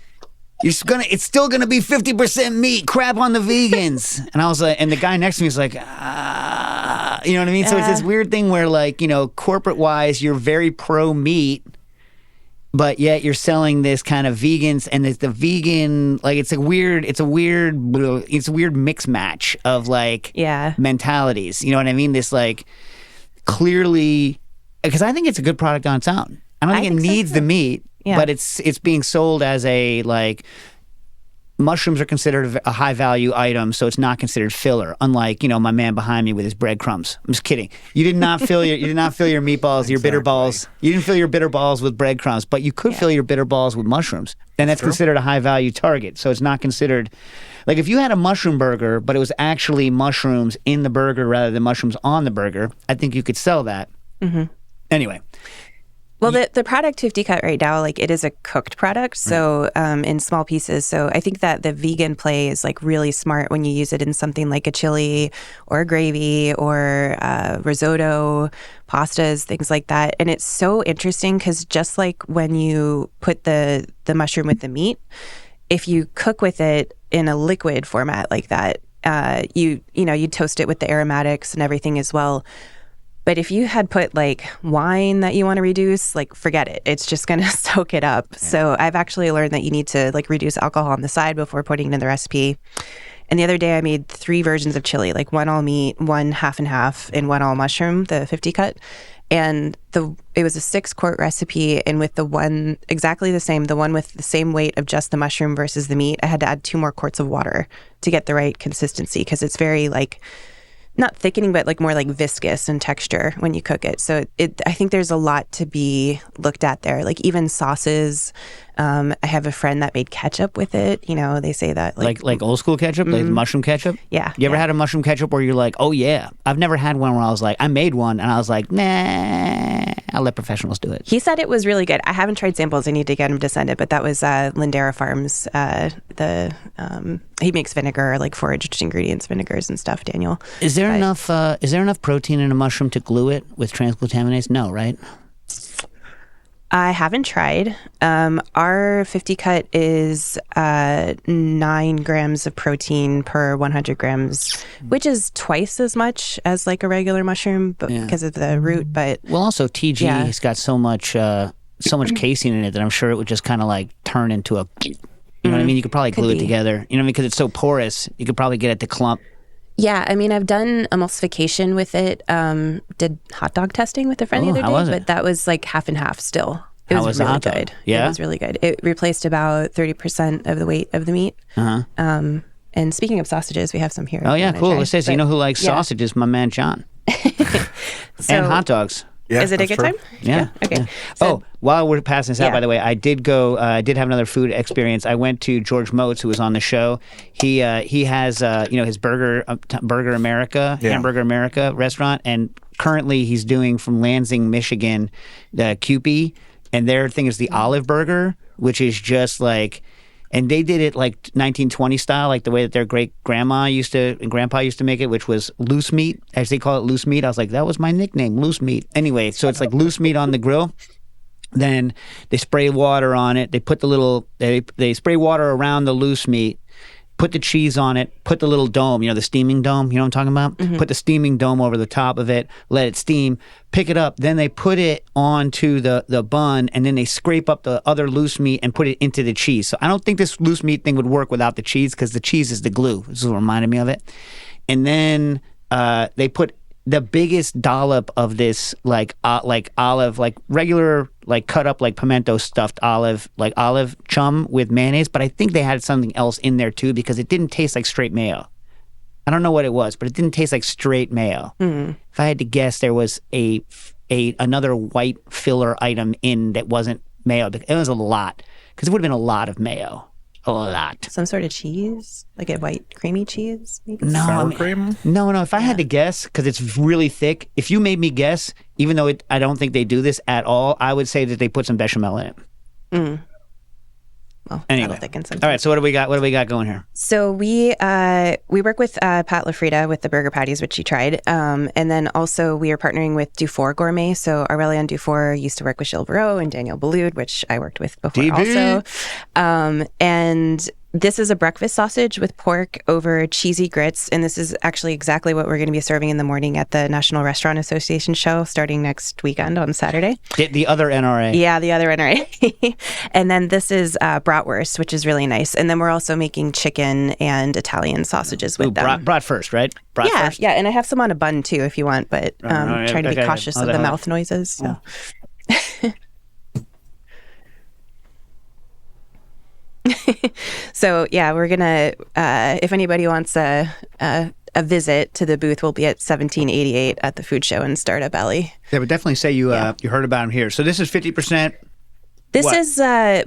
It's still gonna be 50% meat. Crap on the vegans. And I was like, and the guy next to me was like, you know what I mean? So it's this weird thing where, corporate wise, you're very pro meat, but yet you're selling this kind of vegans, and it's the vegan, it's a weird mix match of mentalities. You know what I mean? This clearly, because I think it's a good product on its own. I don't think it needs the meat. Yeah. But it's being sold as a mushrooms are considered a high value item, so it's not considered filler. Unlike my man behind me with his breadcrumbs. I'm just kidding. You did not fill your meatballs, your bitter balls. You didn't fill your bitter balls with breadcrumbs, but you could fill your bitter balls with mushrooms, and that's considered a high value target. So it's not considered if you had a mushroom burger, but it was actually mushrooms in the burger rather than mushrooms on the burger. I think you could sell that. Mm-hmm. Anyway. Well, the product 50 cut right now, it is a cooked product, so in small pieces. So I think that the vegan play is really smart when you use it in something like a chili or a gravy or risotto, pastas, things like that. And it's so interesting because just like when you put the mushroom with the meat, if you cook with it in a liquid format like that, you toast it with the aromatics and everything as well. But if you had put wine that you want to reduce, forget it. It's just going to soak it up. Yeah. So I've actually learned that you need to reduce alcohol on the side before putting it in the recipe. And the other day I made 3 versions of chili, one all meat, one half and half, and one all mushroom, the 50 cut. And it was a 6-quart recipe, and with the one exactly the same, the one with the same weight of just the mushroom versus the meat, I had to add 2 more quarts of water to get the right consistency because it's very not thickening, but more viscous in texture when you cook it. So I think there's a lot to be looked at there. Even sauces. I have a friend that made ketchup with it. They say that like old school ketchup, like mushroom ketchup. Yeah. You ever had a mushroom ketchup where you're like, oh yeah? I've never had one where I was like, I made one and I was like, nah, I'll let professionals do it. He said it was really good. I haven't tried samples. I need to get him to send it, but that was Lindera Farms. He makes vinegar, foraged ingredients, vinegars and stuff. Daniel, is there enough protein in a mushroom to glue it with transglutaminase? No, right? I haven't tried. Our 50 cut is 9 grams of protein per 100 grams, which is twice as much as a regular mushroom, but because of the root. But also TG has got so much casein in it that I'm sure it would just kind of turn into a You know what I mean? You could probably glue it be. together. You know what I mean? Because it's so porous, you could probably get it to clump. Yeah, I mean, I've done emulsification with it. Did hot dog testing with a friend the other how day, was it? but that was like half and half still. It How was was the really hot dog? good. Yeah? It was really good. It replaced about 30% of the weight of the meat. Uh-huh. And speaking of sausages, we have some here. Oh, if you yeah, wanna cool. try. Let's say, so you know who likes yeah. sausages? My man, John. So, And hot dogs. Yeah, is it a that's good true. time? Yeah. Okay. So, while we're passing this out, Yeah. by the way, I did have another food experience. I went to George Motes, who was on the show. He has his Burger America, Yeah. Hamburger America restaurant, and currently he's doing from Lansing, Michigan, the Kewpie, and their thing is the olive burger, which is just like. And they did it like 1920 style, like the way that their great grandpa used to make it, which was loose meat, as they call it, loose meat. I was like, that was my nickname, loose meat. Anyway, so it's like loose meat on the grill. Then they spray water on it. They put they spray water around the loose meat, put the cheese on it, put the little dome, the steaming dome, you know what I'm talking about? Put the steaming dome over the top of it, let it steam, pick it up. Then they put it onto the bun, and then they scrape up the other loose meat and put it into the cheese. So I don't think this loose meat thing would work without the cheese, because the cheese is the glue. This is what reminded me of it. And then they put the biggest dollop of this like olive, like regular, like cut up like pimento stuffed olive chum with mayonnaise. But I think they had something else in there too, because it didn't taste like straight mayo. I don't know what it was, but it didn't taste like straight mayo. If I had to guess, there was another white filler item in that wasn't mayo. It was a lot, because it would have been a lot of mayo. A lot. Some sort of cheese, like a white creamy cheese, maybe. No, Sour cream? No. If I had to guess, because it's really thick, if you made me guess, even though I don't think they do this at all, I would say that they put some bechamel in it. Well, Anyway. that'll thicken something. All right, so what do we got? What do we got going here? So we work with Pat LaFrida with the burger patties, which she tried, and then also we are partnering with Dufour Gourmet. So Aurelian Dufour used to work with Gilles Barreau and Daniel Boulud, which I worked with before DB. also. And this is a breakfast sausage with pork over cheesy grits, and this is actually exactly what we're going to be serving in the morning at the National Restaurant Association show starting next weekend on Saturday. The other NRA. Yeah, the other NRA. And then this is bratwurst, which is really nice. And then we're also making chicken and Italian sausages with them. Brat first, right? Brat Yeah, first. yeah, and I have some on a bun too if you want, but trying to be cautious of the mouth noises. So. So yeah, we're gonna. If anybody wants a visit to the booth, we'll be at 1788 at the food show in Startup Alley. Yeah, but definitely say you heard about them here. So this is 50%. This What? is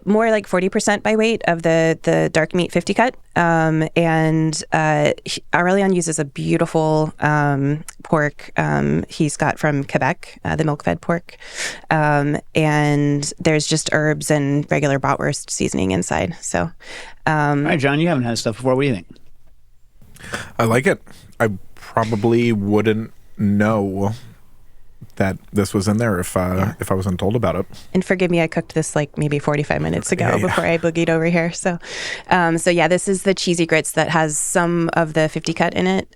more like 40% by weight of the dark meat 50 cut. And Aurelian uses a beautiful pork he's got from Quebec, the milk-fed pork. And there's just herbs and regular bratwurst seasoning inside. So, All right, John, you haven't had stuff before. What do you think? I like it. I probably wouldn't know that this was in there if I wasn't told about it. and forgive me, I cooked this like maybe 45 minutes ago before I boogied over here. So, yeah, this is the cheesy grits that has some of the 50 cut in it.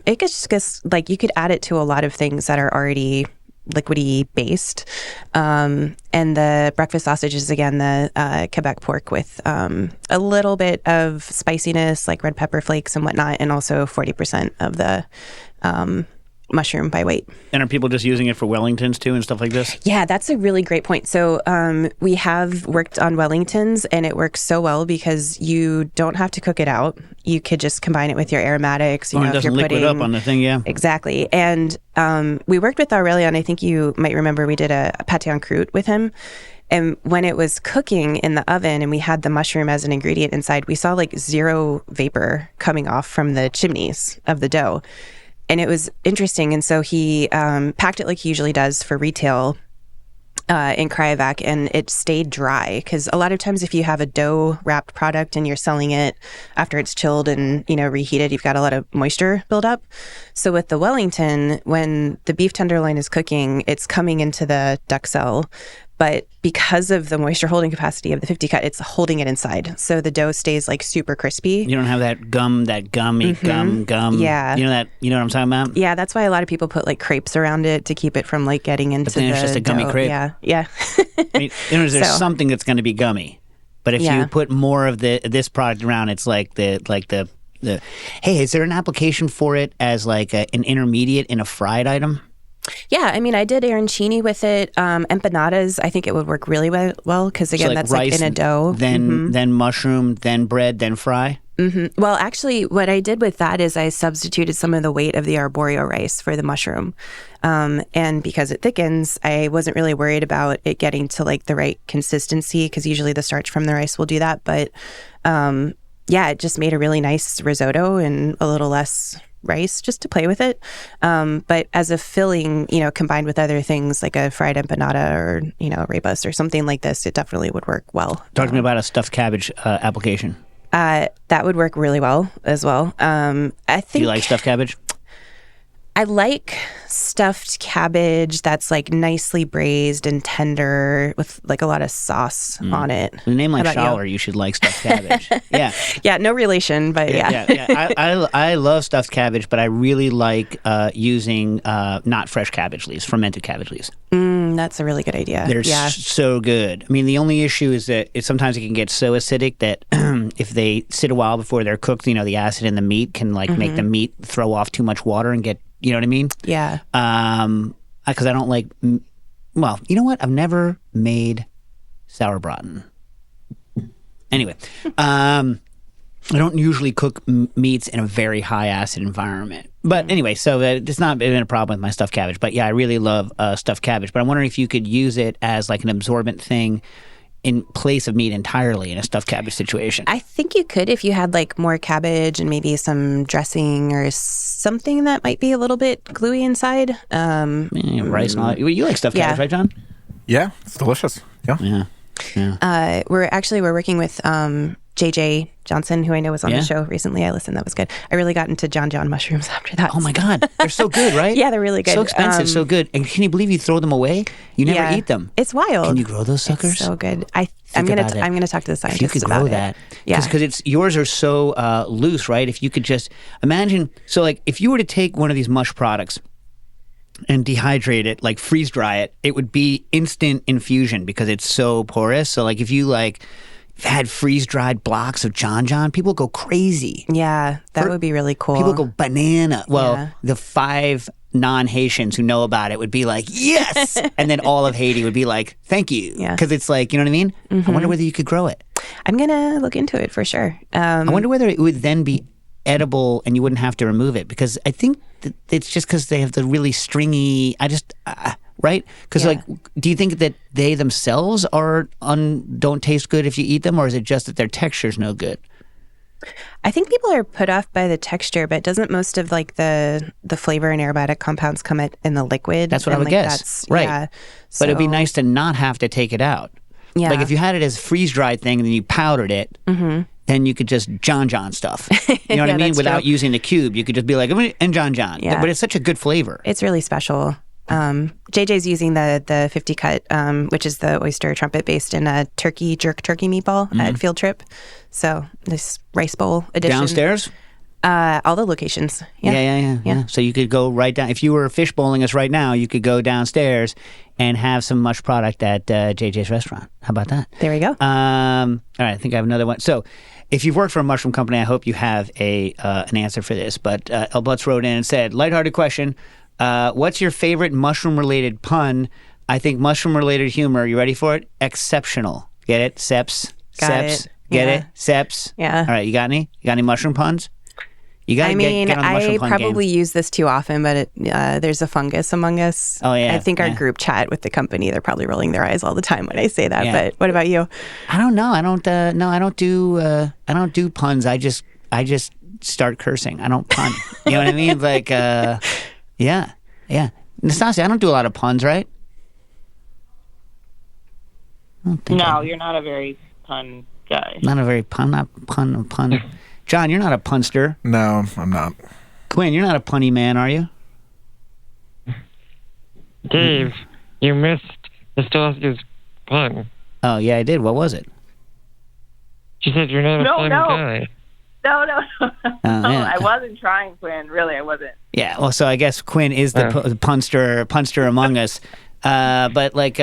It gets like you could add it to a lot of things that are already liquidy based. And the breakfast sausage is again the Quebec pork with a little bit of spiciness like red pepper flakes and whatnot, and also 40% of the mushroom by weight. And are people just using it for Wellingtons too and stuff like this? Yeah, that's a really great point. So we have worked on Wellingtons, and it works so well because you don't have to cook it out. You could just combine it with your aromatics. You It know, if doesn't you're liquid putting up on the thing, yeah. Exactly. And we worked with Aurelian. I think you might remember we did a pâté en croûte with him. And when it was cooking in the oven and we had the mushroom as an ingredient inside, we saw like zero vapor coming off from the chimneys of the dough. And it was interesting. And so he packed it like he usually does for retail in cryovac, and it stayed dry. Because a lot of times if you have a dough wrapped product and you're selling it after it's chilled and, reheated, you've got a lot of moisture build up. So with the Wellington, when the beef tenderloin is cooking, it's coming into the duck cell. But because of the moisture holding capacity of the 50 cut, it's holding it inside. So the dough stays like super crispy. You don't have that gummy gum. Yeah. You know what I'm talking about? Yeah, that's why a lot of people put like crepes around it to keep it from like getting into then the it's just a gummy dough. crepe. Yeah. I mean, there's So- something that's going to be gummy. But if Yeah. you put more of this product around, it's like the hey, is there an application for it as like an intermediate in a fried item? Yeah, I mean, I did arancini with it. Empanadas, I think it would work really well because, again, So that's rice, like in a dough. then mushroom, then bread, then fry. Well, actually, what I did with that is I substituted some of the weight of the arborio rice for the mushroom. And because it thickens, I wasn't really worried about it getting to like the right consistency because usually the starch from the rice will do that. But yeah, it just made a really nice risotto and a little less rice just to play with it. But as a filling, combined with other things like a fried empanada or, rebus or something like this, it definitely would work well. Talk to me about a stuffed cabbage application. That would work really well as well. I think. Do you like stuffed cabbage? I like stuffed cabbage that's like nicely braised and tender with like a lot of sauce on it. With a name like How about Schaller, you should like stuffed cabbage. Yeah. Yeah, no relation, but yeah. I love stuffed cabbage, but I really like using not fresh cabbage leaves, fermented cabbage leaves. That's a really good idea. They're yeah. so good. I mean, the only issue is that sometimes it can get so acidic that if they sit a while before they're cooked, the acid in the meat can like make the meat throw off too much water and get, you know what I mean? Yeah. Because I don't like. Well, you know what? I've never made sauerbraten. Anyway, I don't usually cook meats in a very high acid environment. But anyway, so it's not been a problem with my stuffed cabbage. But yeah, I really love stuffed cabbage. But I'm wondering if you could use it as like an absorbent thing in place of meat entirely in a stuffed cabbage situation. I think you could if you had like more cabbage and maybe some dressing or something that might be a little bit gluey inside. Rice and all that. You like stuffed cabbage, right, John? Yeah, it's delicious. Yeah. Yeah. We're working with JJ Johnson, who I know was on Yeah. the show recently. I listened. That was good. I really got into John mushrooms after that. Oh my God, they're so good, right? Yeah, they're really good. So expensive, so good. And can you believe you throw them away? You never eat them. It's wild. Can you grow those suckers? It's so good. I'm Think gonna about it. I'm gonna talk to the If scientists you could about grow it. that, Yeah. because it's yours are so loose, right? If you could just imagine, so like if you were to take one of these mush products and dehydrate it, like freeze dry it, it would be instant infusion because it's so porous. So like if you had freeze dried blocks of John, people go crazy. Yeah, that would be really cool. People go banana. Well, Yeah. the 5 non-Haitians who know about it would be like, yes! And then all of Haiti would be like, thank you. Yeah. Because it's like, you know what I mean? I wonder whether you could grow it. I'm gonna look into it for sure. I wonder whether it would then be edible and you wouldn't have to remove it. Because I think that it's just because they have the really stringy, right? Because Yeah. like, do you think that they themselves don't taste good if you eat them? Or is it just that their texture's no good? I think people are put off by the texture, but doesn't most of like the flavor and aromatic compounds come in the liquid? That's what I And, would like, guess. Right. Yeah. But it'd be So- nice to not have to take it out. Yeah. Like if you had it as freeze dried thing and then you powdered it, then you could just John stuff. You know what Yeah, I mean? that's Without true. using the cube, you could just be like, and John. Yeah. But it's such a good flavor. It's really special. JJ's using the 50 cut, which is the oyster trumpet based in a jerk turkey meatball at Field Trip. So this rice bowl edition. Downstairs? All the locations. Yeah. So you could go right down. If you were fish bowling us right now, you could go downstairs and have some mush product at JJ's restaurant. How about that? There we go. All right, I think I have another one. So, if you've worked for a mushroom company, I hope you have an answer for this. But El Butts wrote in and said, lighthearted question, what's your favorite mushroom-related pun? I think mushroom-related humor, you ready for it? Exceptional. Get it? Seps? Got Seps? it. Get Yeah. it? Seps? Yeah. All right, you got any? You got any mushroom puns? You got I to mean, get on the mushroom I pun probably game. use this too often, but there's a fungus among us. Oh, yeah, I think our yeah. group chat with the company, they're probably rolling their eyes all the time when I say that. Yeah. But what about you? I don't know. I don't do puns. I just start cursing. I don't pun. You know what I mean? Like, yeah. Nastasia, I don't do a lot of puns, right? I don't think No, you're not a very pun guy. not a very pun. John, you're not a punster. No, I'm not. Quinn, you're not a punny man, are you? Dave, you missed Nastasia's pun. Oh yeah, I did. What was it? She said you're not a No, fun no. guy. No. yeah. I wasn't trying, Quinn. Really, I wasn't. Yeah. Well, so I guess Quinn is the punster among us. But like,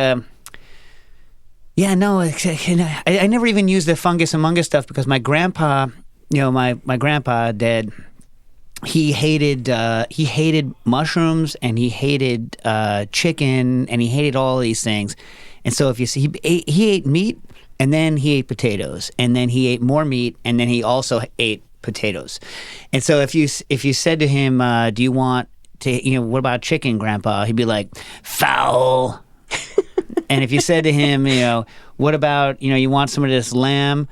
Yeah, no, I never even used the fungus and mungus stuff because my grandpa, my grandpa dead. He hated mushrooms and he hated chicken and he hated all these things. And so if you see, he ate meat and then he ate potatoes and then he ate more meat and then he also ate potatoes. And so if you said to him, do you want to, what about chicken, Grandpa? He'd be like, foul. And if you said to him, what about, you want some of this lamb?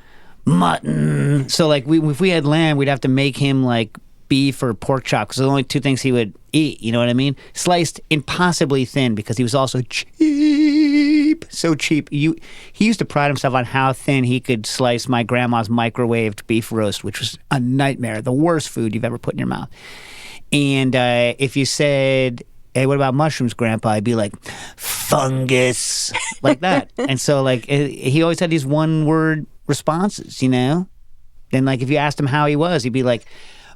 Mutton. So like if we had lamb, we'd have to make him like beef or pork chop because those are the only two things he would eat. You know what I mean? Sliced impossibly thin because he was also cheap. So cheap. He used to pride himself on how thin he could slice my grandma's microwaved beef roast, which was a nightmare. The worst food you've ever put in your mouth. And if you said, hey, what about mushrooms, Grandpa? I'd be like, fungus, like that. And so, like, he always had these one-word responses, Then, like, if you asked him how he was, he'd be like,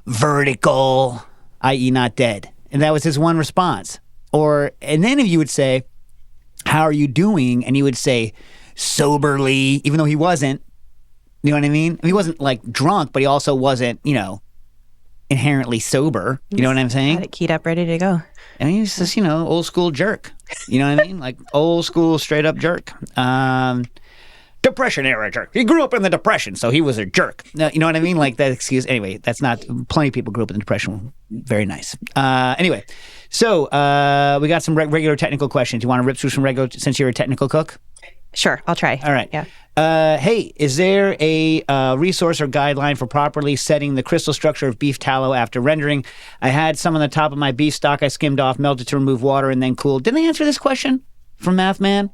vertical, i.e. not dead. And that was his one response. And then if you would say, how are you doing? And he would say, soberly, even though he wasn't. You know what I mean? He wasn't, like, drunk, but he also wasn't, inherently sober. You know what I'm saying? Had it keyed up, ready to go. And he's just, old school jerk. You know what I mean? Like old school straight up jerk. Depression era jerk. He grew up in the Depression, so he was a jerk. No, you know what I mean? Like that excuse. Anyway, that's not, plenty of people grew up in the Depression. Very nice. Anyway, so we got some regular technical questions. You want to rip through some regular, since you're a technical cook? Sure, I'll try. All right. Yeah. Hey, is there a resource or guideline for properly setting the crystal structure of beef tallow after rendering? I had some on the top of my beef stock I skimmed off, melted to remove water, and then cooled. Didn't I answer this question from Math Man?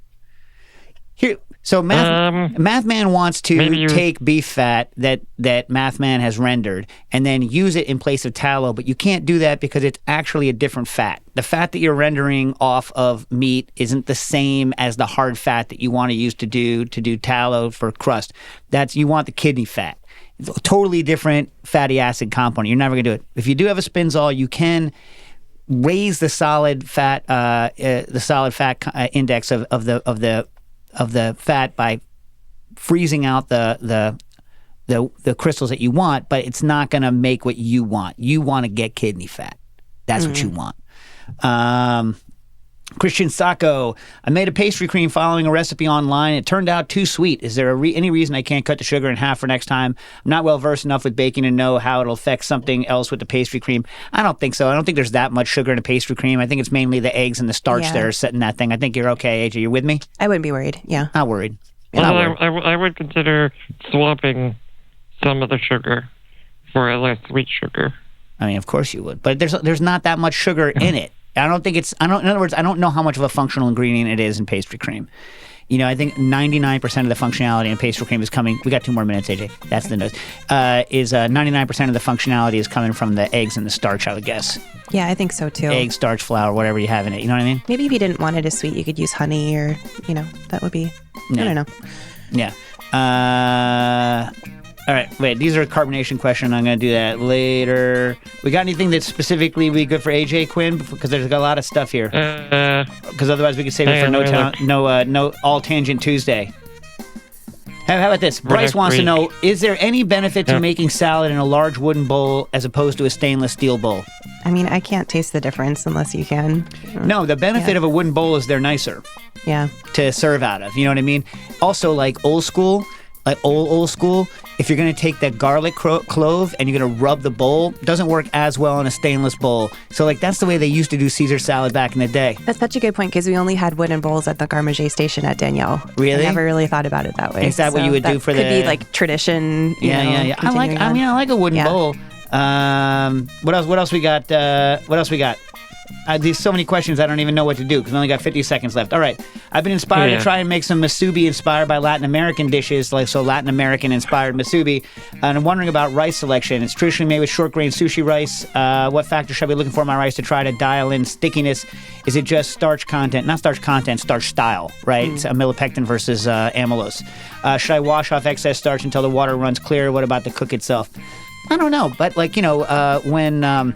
Here, so Math Man wants to take beef fat that Math Man has rendered and then use it in place of tallow, but you can't do that because it's actually a different fat. The fat that you're rendering off of meat isn't the same as the hard fat that you want to use to do tallow for crust. You want the kidney fat. It's a totally different fatty acid component. You're never going to do it. If you do have a Spinzall, you can raise the solid fat index of the fat by freezing out the crystals that you want, but it's not going to make what you want. You want to get kidney fat. That's what you want. Christian Sacco, I made a pastry cream following a recipe online. It turned out too sweet. Is there any reason I can't cut the sugar in half for next time? I'm not well versed enough with baking to know how it'll affect something else with the pastry cream. I don't think so. I don't think there's that much sugar in a pastry cream. I think it's mainly the eggs and the starch that are setting that thing. I think you're okay, AJ. You with me? I wouldn't be worried. Yeah. Not worried. I would consider swapping some of the sugar for a less sweet sugar. I mean, of course you would, but there's not that much sugar in it. In other words, I don't know how much of a functional ingredient it is in pastry cream. I think 99% of the functionality in pastry cream is coming. We got 2 more minutes, AJ. That's the note. 99% of the functionality is coming from the eggs and the starch, I would guess. Yeah, I think so too. Egg, starch, flour, whatever you have in it. You know what I mean? Maybe if you didn't want it as sweet, you could use honey or, that would be, I don't know. Yeah. All right, wait, these are a carbonation question. I'm going to do that later. We got anything that specifically would be good for AJ, Quinn? Because there's a lot of stuff here. Because otherwise we could save it for no All Tangent Tuesday. How about this? Bryce wants to know, is there any benefit to making salad in a large wooden bowl as opposed to a stainless steel bowl? I mean, I can't taste the difference unless you can. No, the benefit of a wooden bowl is they're nicer. Yeah. To serve out of, you know what I mean? Also, like old school, if you're going to take that garlic clove and you're going to rub the bowl, it doesn't work as well in a stainless bowl. So, that's the way they used to do Caesar salad back in the day. That's such a good point, because we only had wooden bowls at the Garmager station at Danielle. Really? I never really thought about it that way. Is that what you would do for could be like tradition. Yeah. I like a wooden bowl. What else we got? There's so many questions I don't even know what to do because we only got 50 seconds left. All right. I've been inspired to try and make some musubi inspired by Latin American dishes, so Latin American inspired musubi. And I'm wondering about rice selection. It's traditionally made with short grain sushi rice. What factor should I be looking for in my rice to try to dial in stickiness? Is it just starch content? Not starch content, starch style, right? It's amylopectin versus amylose. Should I wash off excess starch until the water runs clear? What about the cook itself? I don't know. But when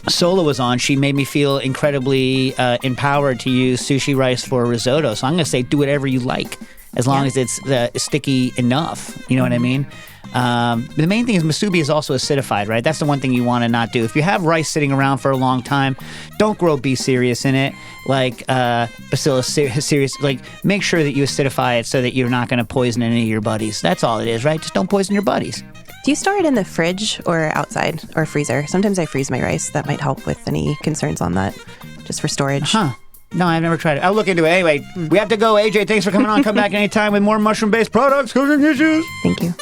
Sola was on, she made me feel incredibly empowered to use sushi rice for risotto. So I'm going to say do whatever you like. as long as it's sticky enough. You know what I mean? The main thing is musubi is also acidified, right? That's the one thing you want to not do. If you have rice sitting around for a long time, don't grow B. cereus in it, like Bacillus cereus. Like, make sure that you acidify it so that you're not going to poison any of your buddies. That's all it is, right? Just don't poison your buddies. Do you store it in the fridge or outside or freezer? Sometimes I freeze my rice. That might help with any concerns on that, just for storage. Huh. No, I've never tried it. I'll look into it. Anyway, we have to go. AJ, thanks for coming on. Come back anytime with more mushroom-based products, cooking issues. Thank you.